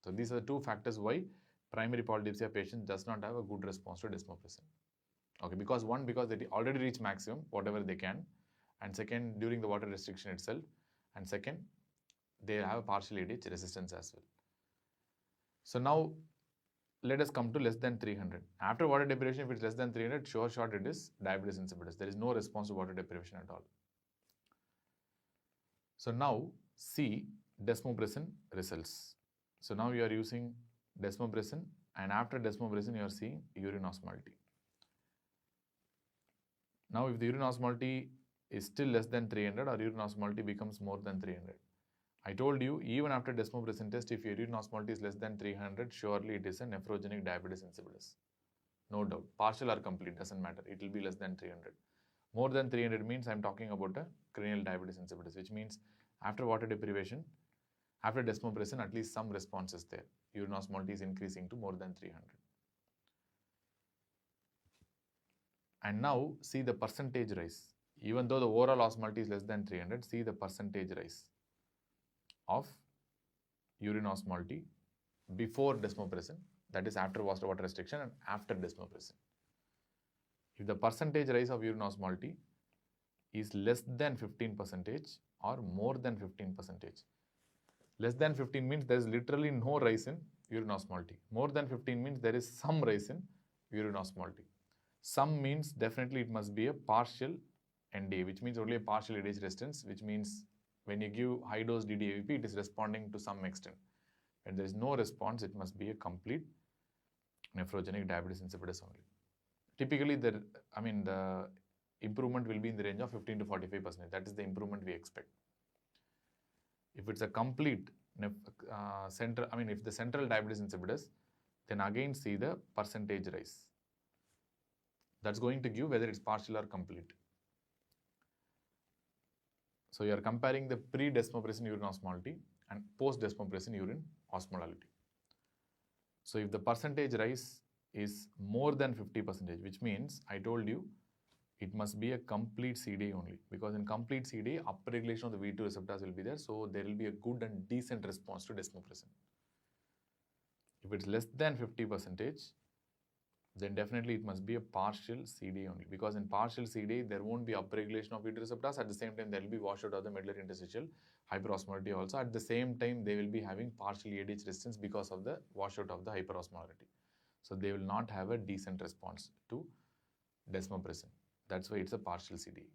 So these are the two factors why primary polydipsia patient does not have a good response to desmopressin. Okay, because one, because they already reach maximum, whatever they can, and second, during the water restriction itself, and second, they have a partial ADH resistance as well. So now, let us come to less than 300. After water deprivation, if it's less than 300, sure shot it is diabetes insipidus. There is no response to water deprivation at all. So now, see desmopressin results. So now you are using desmopressin, and after desmopressin, you are seeing urine osmolality. Now, if the urine osmolality is still less than 300 or urine osmolality becomes more than 300, I told you, even after desmopressin test, if your urine osmolality is less than 300, surely it is a nephrogenic diabetes insipidus. No doubt. Partial or complete, doesn't matter. It will be less than 300. More than 300 means I am talking about a cranial diabetes insipidus, which means after water deprivation, after desmopressin, at least some response is there. Urine osmolality is increasing to more than 300. And now see the percentage rise. Even though the overall osmolality is less than 300, see the percentage rise of urine osmolality before desmopressin, that is after water restriction and after desmopressin. If the percentage rise of urine osmolality is less than 15% or more than 15%, less than 15 means there is literally no rise in urine osmolality. More than 15 means there is some rise in urine osmolality. Some means definitely it must be a partial NDA, which means only a partial ADH resistance, which means When you give high dose DDAVP, it is responding to some extent. When there is no response, it must be a complete nephrogenic diabetes insipidus only. Typically, the improvement will be in the range of 15 to 45%. That is the improvement we expect. If it's a complete if the central diabetes insipidus, then again see the percentage rise. That's going to give whether it's partial or complete. So you are comparing the pre-desmopressin urine osmolality and post-desmopressin urine osmolality. So if the percentage rise is more than 50%, which means I told you it must be a complete CDA only, because in complete CDA, upregulation of the V2 receptors will be there, so there will be a good and decent response to desmopressin. If it's less than 50%, then definitely it must be a partial CDA only, because in partial CDA, there won't be upregulation of V2 receptors. At the same time, there will be washout of the medullary interstitial hyperosmolality also. At the same time, they will be having partial ADH resistance because of the washout of the hyperosmolality. So they will not have a decent response to desmopressin. That's why it's a partial CDA.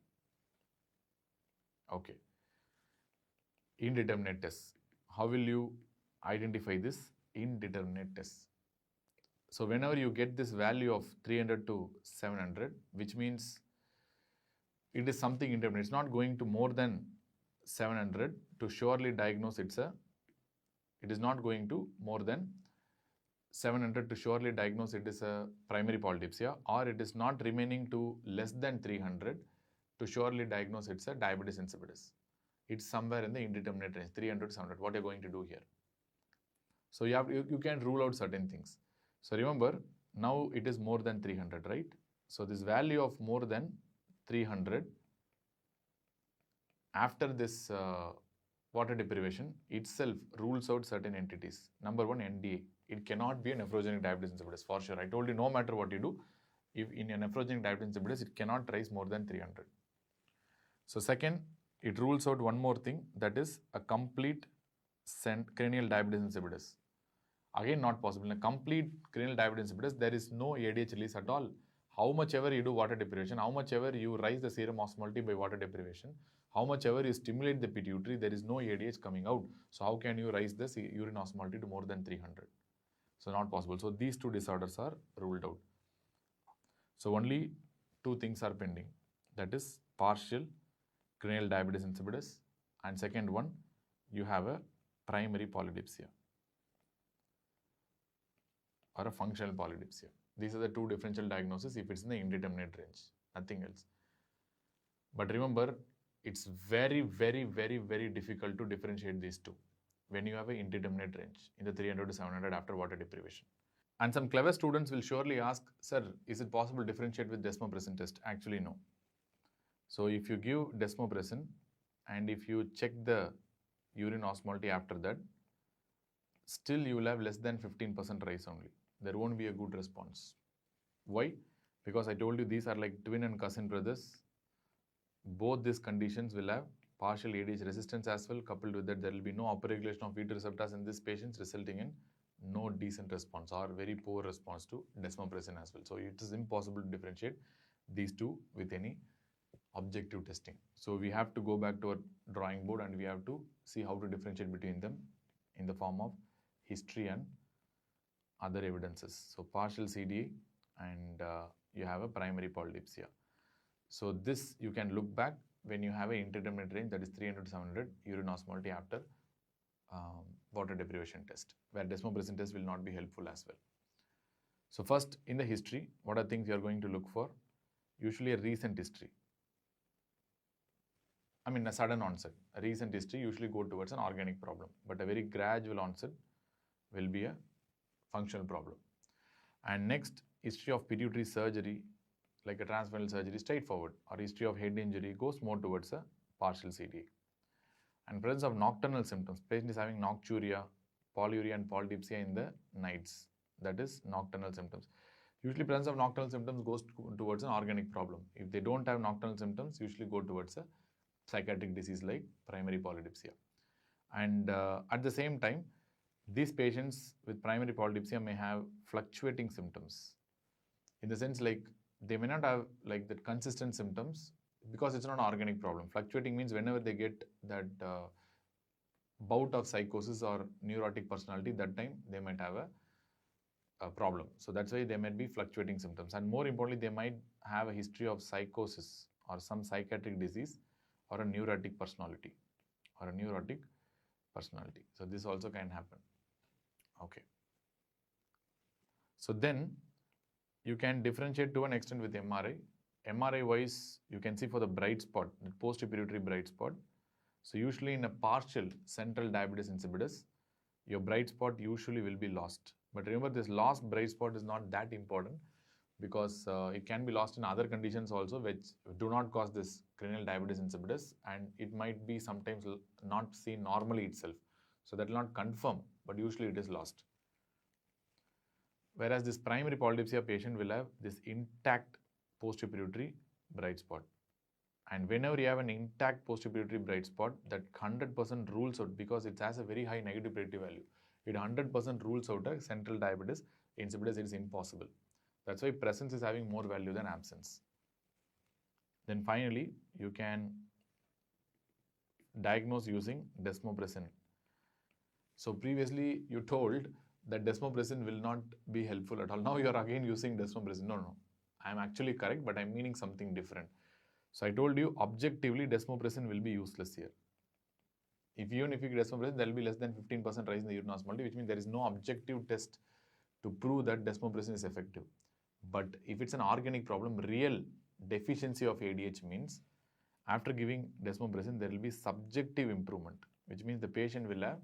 Okay. Indeterminate tests. How will you identify this indeterminate test? So whenever you get this value of 300 to 700, which means it is something indeterminate, it's not going to more than 700 to surely diagnose it is not going to more than 700 to surely diagnose it is a primary polydipsia, or it is not remaining to less than 300 to surely diagnose it's a diabetes insipidus. It's somewhere in the indeterminate range, 300 to 700. What are you going to do here? So you can rule out certain things. So remember, now it is more than 300, right? So this value of more than 300 after this water deprivation itself rules out certain entities. Number one, NDA. It cannot be a nephrogenic diabetes insipidus for sure. I told you, no matter what you do, if in a nephrogenic diabetes insipidus, it cannot rise more than 300. So second, it rules out one more thing, that is a complete cranial diabetes insipidus. Again, not possible. In a complete cranial diabetes insipidus, there is no ADH release at all. How much ever you do water deprivation, how much ever you rise the serum osmolality by water deprivation, how much ever you stimulate the pituitary, there is no ADH coming out. So how can you rise the urine osmolality to more than 300? So not possible. So these two disorders are ruled out. So only two things are pending. That is partial cranial diabetes insipidus, and second one, you have a primary polydipsia or a functional polydipsia. These are the two differential diagnoses if it's in the indeterminate range, nothing else. But remember, it's very, very, very, very difficult to differentiate these two when you have an indeterminate range in the 300 to 700 after water deprivation. And some clever students will surely ask, sir, is it possible to differentiate with desmopressin test? Actually, no. So if you give desmopressin and if you check the urine osmolality after that, still you will have less than 15% rise only. There won't be a good response. Why? Because I told you these are like twin and cousin brothers. Both these conditions will have partial ADH resistance as well. Coupled with that, there will be no upregulation of V2 receptors in these patients, resulting in no decent response or very poor response to desmopressin as well. So it is impossible to differentiate these two with any objective testing. So we have to go back to our drawing board and we have to see how to differentiate between them in the form of history and other evidences. So partial CDA and you have a primary polydipsia. So this you can look back when you have an indeterminate range, that is 300 to 700 urine osmolality after water deprivation test, where desmopressin test will not be helpful as well. So first, in the history, what are things you are going to look for? Usually a recent history. A sudden onset. A recent history usually go towards an organic problem, but a very gradual onset will be a functional problem. And next, history of pituitary surgery, like a transfemoral surgery, straightforward, or history of head injury goes more towards a partial CDA. And presence of nocturnal symptoms, patient is having nocturia, polyuria and polydipsia in the nights, that is nocturnal symptoms. Usually presence of nocturnal symptoms goes towards an organic problem. If they don't have nocturnal symptoms, usually go towards a psychiatric disease like primary polydipsia. And at the same time, these patients with primary polydipsia may have fluctuating symptoms, in the sense like they may not have like the consistent symptoms because it's not an organic problem. Fluctuating means whenever they get that bout of psychosis or neurotic personality, that time they might have a problem. So that's why there might be fluctuating symptoms. And more importantly, they might have a history of psychosis or some psychiatric disease or a neurotic personality So this also can happen. Okay. So then you can differentiate to an extent with MRI. MRI wise, you can see for the bright spot, the post-pituitary bright spot. So usually in a partial central diabetes insipidus, your bright spot usually will be lost. But remember, this lost bright spot is not that important because it can be lost in other conditions also which do not cause this cranial diabetes insipidus, and it might be sometimes not seen normally itself. So that will not confirm, but usually it is lost. Whereas this primary polydipsia patient will have this intact post-pituitary bright spot. And whenever you have an intact post-pituitary bright spot, that 100% rules out, because it has a very high negative predictive value. It 100% rules out a central diabetes insipidus. It is impossible. That's why presence is having more value than absence. Then finally, you can diagnose using desmopressin. So previously you told that desmopressin will not be helpful at all. Now you are again using desmopressin. No. I am actually correct, but I am meaning something different. So I told you objectively desmopressin will be useless here. Even if you get desmopressin, there will be less than 15% rise in the urine osmolality, which means there is no objective test to prove that desmopressin is effective. But if it's an organic problem, real deficiency of ADH means after giving desmopressin, there will be subjective improvement, which means the patient will have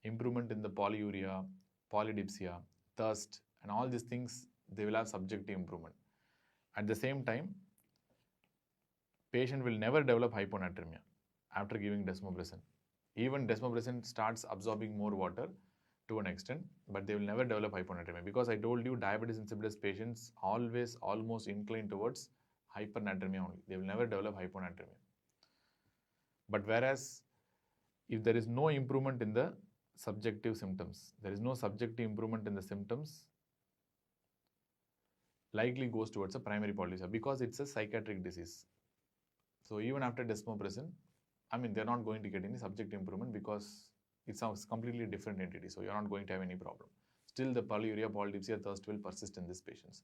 improvement in the polyuria, polydipsia, thirst, and all these things, they will have subjective improvement. At the same time, patient will never develop hyponatremia after giving desmopressin. Even desmopressin starts absorbing more water to an extent, but they will never develop hyponatremia, because I told you diabetes insipidus patients always almost incline towards hypernatremia only. They will never develop hyponatremia. But whereas if there is no improvement in the subjective symptoms, there is no subjective improvement in the symptoms, likely goes towards a primary polydipsia because it's a psychiatric disease. So even after desmopressin, they're not going to get any subjective improvement because it's a completely different entity. So you're not going to have any problem. Still the polyuria, polydipsia, thirst will persist in these patients.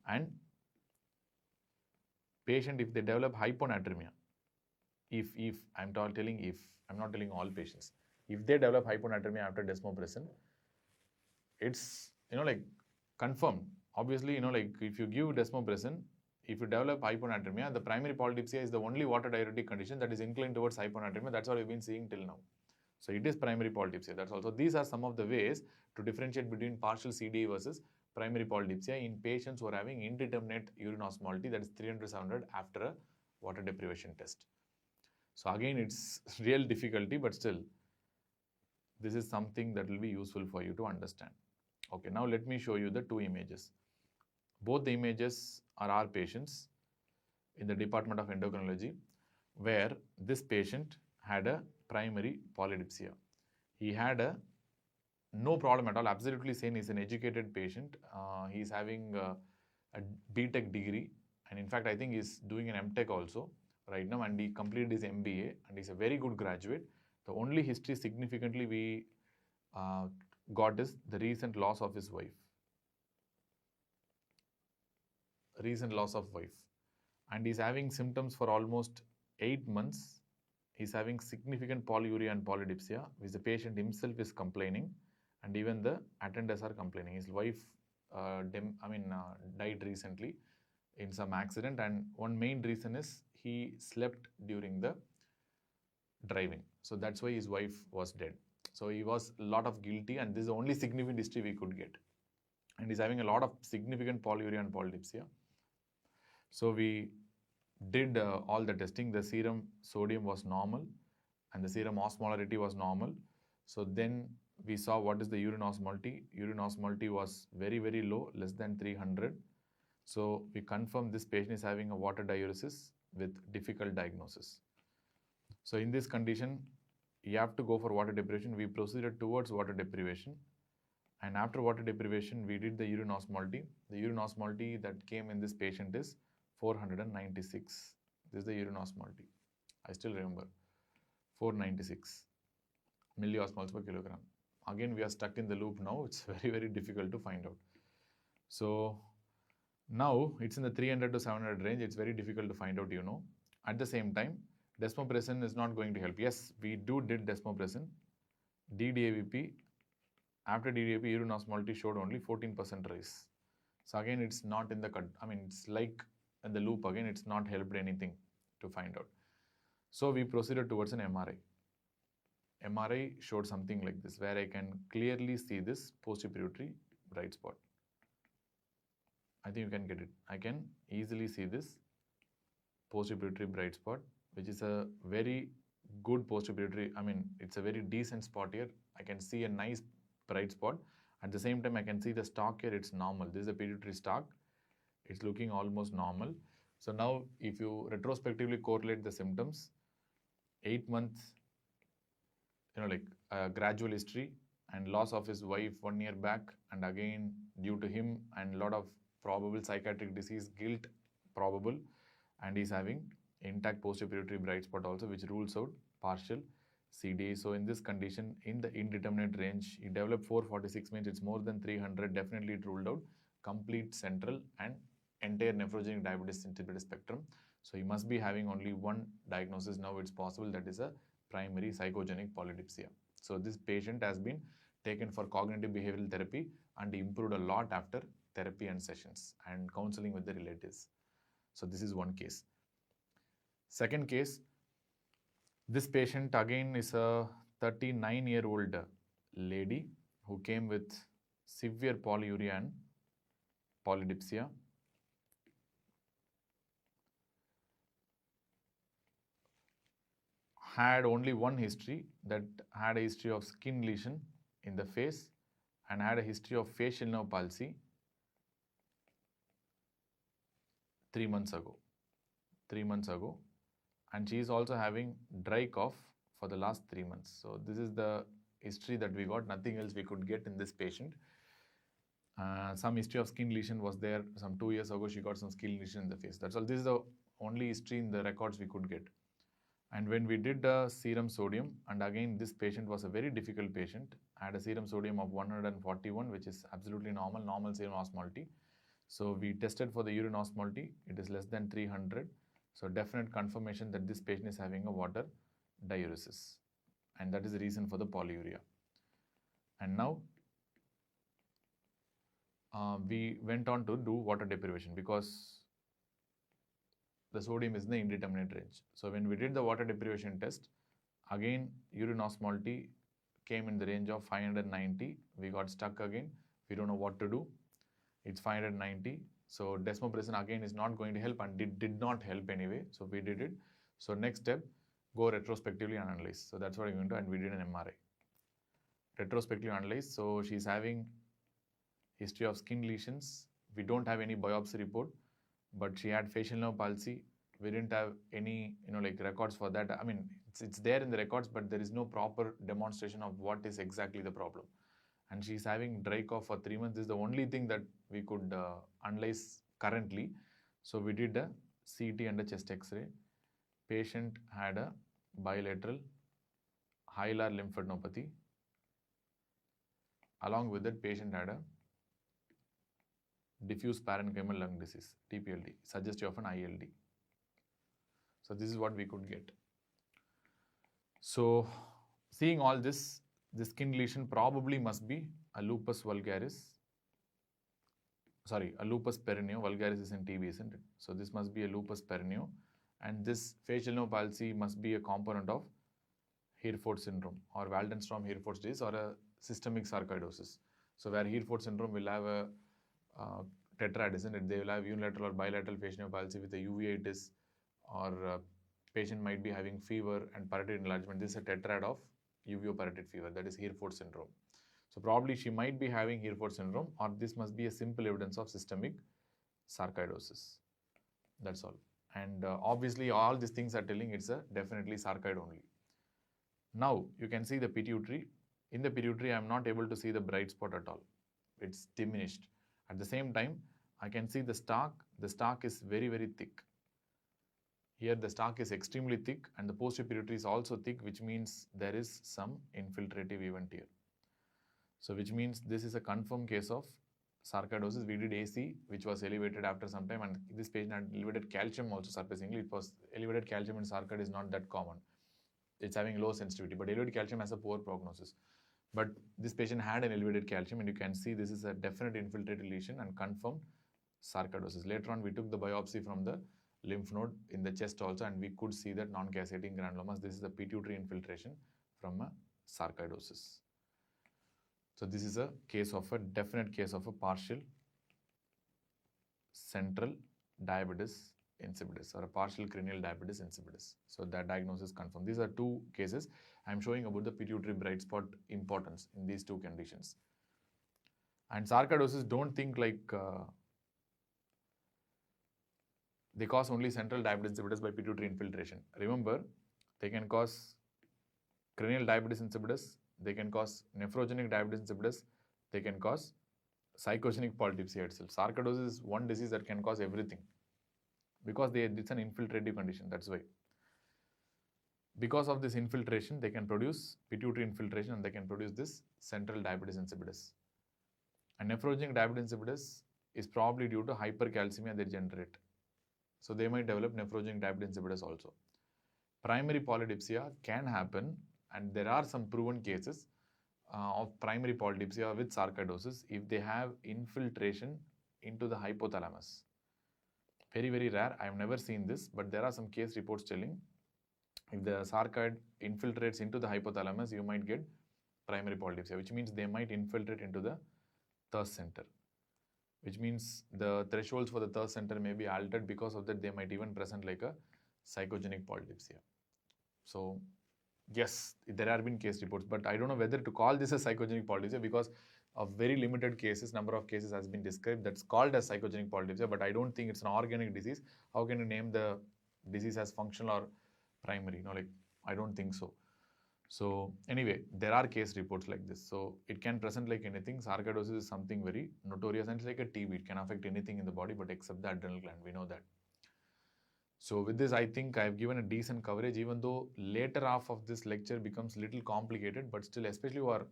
And patient, if they develop hyponatremia, if I'm not telling all patients, if they develop hyponatremia after desmopressin, it's confirmed. Obviously, if you give desmopressin, if you develop hyponatremia, the primary polydipsia is the only water diuretic condition that is inclined towards hyponatremia. That's what we've been seeing till now. So it is primary polydipsia. That's also, these are some of the ways to differentiate between partial CDA versus primary polydipsia in patients who are having indeterminate urine osmolality, that is 300-700 after a water deprivation test. So again, it's real difficulty, but still, this is something that will be useful for you to understand. Okay, now let me show you the two images. Both the images are our patients in the Department of Endocrinology, where this patient had a primary polydipsia. He had no problem at all, absolutely sane. He's an educated patient. He's having a BTech degree, and in fact, I think he's doing an MTech also right now, and he completed his MBA, and he's a very good graduate. The only history significantly we got is the recent loss of his wife. And he's having symptoms for almost 8 months. He's having significant polyuria and polydipsia, which the patient himself is complaining, and even the attenders are complaining. His wife died recently in some accident, and one main reason is he slept during the driving. So that's why his wife was dead. So he was a lot of guilty, and this is the only significant history we could get. And he's having a lot of significant polyuria and polydipsia. So we did all the testing. The serum sodium was normal and the serum osmolarity was normal. So then we saw what is the urine osmolality. Urine osmolality was very, very low, less than 300. So we confirmed this patient is having a water diuresis with difficult diagnosis. So in this condition, you have to go for water deprivation. We proceeded towards water deprivation. And after water deprivation, we did the urine osmolality. The urine osmolality that came in this patient is 496 This is the urine osmolality. I still remember 496 milliosmoles per kilogram. Again, we are stuck in the loop now. It's very, very difficult to find out. So now it's in the 300 to 700 range. It's very difficult to find out, At the same time, desmopressin is not going to help. Yes, we did desmopressin. DDAVP, after DDAVP, urine osmolality showed only 14% rise. So again, it's not in the cut. I mean, it's like in the loop again, it's not helped anything to find out. So we proceeded towards an MRI. MRI showed something like this, where I can clearly see this postpituitary bright spot. I think you can get it. I can easily see this postpituitary bright spot, which is a very good postpituitary. I mean, it's a very decent spot here. I can see a nice bright spot. At the same time, I can see the stalk here. It's normal. This is a pituitary stalk. It's looking almost normal. So now, if you retrospectively correlate the symptoms, 8 months, like gradual history and loss of his wife 1 year back, and again due to him and a lot of probable psychiatric disease, guilt probable, and he's having intact postpituitary bright spot also, which rules out partial CDA. So in this condition, in the indeterminate range, he developed 446, means it's more than 300. Definitely it ruled out complete central and entire nephrogenic diabetes insipidus spectrum. So he must be having only one diagnosis now. It's possible, that is a primary psychogenic polydipsia. So this patient has been taken for cognitive behavioral therapy and improved a lot after therapy and sessions and counseling with the relatives. So this is one case. Second case, this patient again is a 39-year-old lady who came with severe polyuria and polydipsia. Had only one history, that had a history of skin lesion in the face and had a history of facial nerve palsy 3 months ago. 3 months ago. And she is also having dry cough for the last 3 months. So this is the history that we got. Nothing else we could get in this patient. Some history of skin lesion was there. Some 2 years ago, she got some skin lesion in the face. That's all. This is the only history in the records we could get. And when we did the serum sodium, and again this patient was a very difficult patient, had a serum sodium of 141, which is absolutely normal serum osmolality. So we tested for the urine osmolality, it is less than 300. So definite confirmation that this patient is having a water diuresis, and that is the reason for the polyuria. And now we went on to do water deprivation, because the sodium is in the indeterminate range. So when we did the water deprivation test, again urine osmolality came in the range of 590. We got stuck again. We don't know what to do. It's 590. So desmopressin again is not going to help, and it did not help anyway. So we did it. So next step, go retrospectively analyze. So that's what we're going to do, and we did an MRI. Retrospectively analyze. So she's having history of skin lesions. We don't have any biopsy report, but she had facial nerve palsy. We didn't have any, records for that. I mean, it's there in the records, but there is no proper demonstration of what is exactly the problem. And she's having dry cough for 3 months. This is the only thing that we could analyze currently. So we did a CT and a chest X-ray. Patient had a bilateral hilar lymphadenopathy. Along with that, patient had a diffuse parenchymal lung disease, TPLD, suggestive of an ILD. So this is what we could get. So seeing all this, the skin lesion probably must be a lupus vulgaris. Sorry, a lupus perineo. Vulgaris is in TB, isn't it? So this must be a lupus perineo. And this facial nerve palsy must be a component of Hereford syndrome or Waldenstrom-Hereford disease or a systemic sarcoidosis. So where Hereford syndrome will have a tetrad, isn't it? They will have unilateral or bilateral facial nerve palsy with a uveitis, or patient might be having fever and parotid enlargement. This is a tetrad of uveo-parotid fever, that is Hereford syndrome. So probably she might be having Hereford syndrome, or this must be a simple evidence of systemic sarcoidosis. That's all. And obviously all these things are telling it's a definitely sarcoid only. Now you can see the pituitary. In the pituitary, I am not able to see the bright spot at all. It's diminished. At the same time, I can see the stalk. The stalk is very, very thick. Here the stalk is extremely thick and the posterior pituitary is also thick, which means there is some infiltrative event here. So which means this is a confirmed case of sarcoidosis. We did AC, which was elevated after some time, and this patient had elevated calcium also. Surprisingly, it was elevated calcium in sarcoid is not that common. It's having low sensitivity, but elevated calcium has a poor prognosis. But this patient had an elevated calcium, and you can see this is a definite infiltrated lesion and confirmed sarcoidosis. Later on, we took the biopsy from the lymph node in the chest also, and we could see that non-cascading granulomas. This is the pituitary infiltration from a sarcoidosis. So this is a case of a definite case of a partial central diabetes insipidus or a partial cranial diabetes insipidus. So that diagnosis confirmed. These are two cases. I am showing about the pituitary bright spot importance in these two conditions. And sarcoidosis, don't think like they cause only central diabetes insipidus by pituitary infiltration. Remember, they can cause cranial diabetes insipidus, they can cause nephrogenic diabetes insipidus, they can cause psychogenic polydipsia itself. Sarcoidosis is one disease that can cause everything because it's an infiltrative condition, that's why. Because of this infiltration, they can produce pituitary infiltration and they can produce this central diabetes insipidus. And nephrogenic diabetes insipidus is probably due to hypercalcemia they generate. So they might develop nephrogenic diabetes insipidus also. Primary polydipsia can happen, and there are some proven cases of primary polydipsia with sarcoidosis if they have infiltration into the hypothalamus. Very, very rare. I have never seen this, but there are some case reports telling if the sarcoid infiltrates into the hypothalamus, you might get primary polydipsia, which means they might infiltrate into the thirst center, which means the thresholds for the thirst center may be altered. Because of that, they might even present like a psychogenic polydipsia. So yes, there have been case reports, but I don't know whether to call this a psychogenic polydipsia because of very limited cases, number of cases has been described that's called as psychogenic polydipsia, but I don't think it's an organic disease. How can you name the disease as functional or primary? No, like I don't think so. So anyway, there are case reports like this. So it can present like anything. Sarcoidosis is something very notorious and it's like a TB. It can affect anything in the body, but except the adrenal gland. We know that. So with this, I think I've given a decent coverage, even though later half of this lecture becomes a little complicated, but still, especially who are,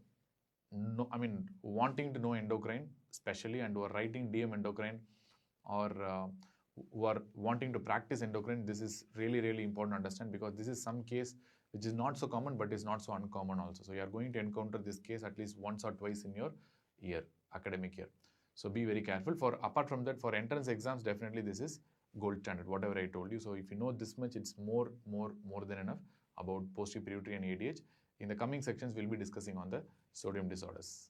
wanting to know endocrine, especially, and who are writing DM endocrine or who are wanting to practice endocrine, this is really, really important to understand because this is some case which is not so common, but is not so uncommon also. So you are going to encounter this case at least once or twice in your year, academic year. So be very careful. Apart from that, for entrance exams, definitely this is gold standard, whatever I told you. So if you know this much, it's more than enough about posterior pituitary and ADH. In the coming sections, we'll be discussing on the sodium disorders.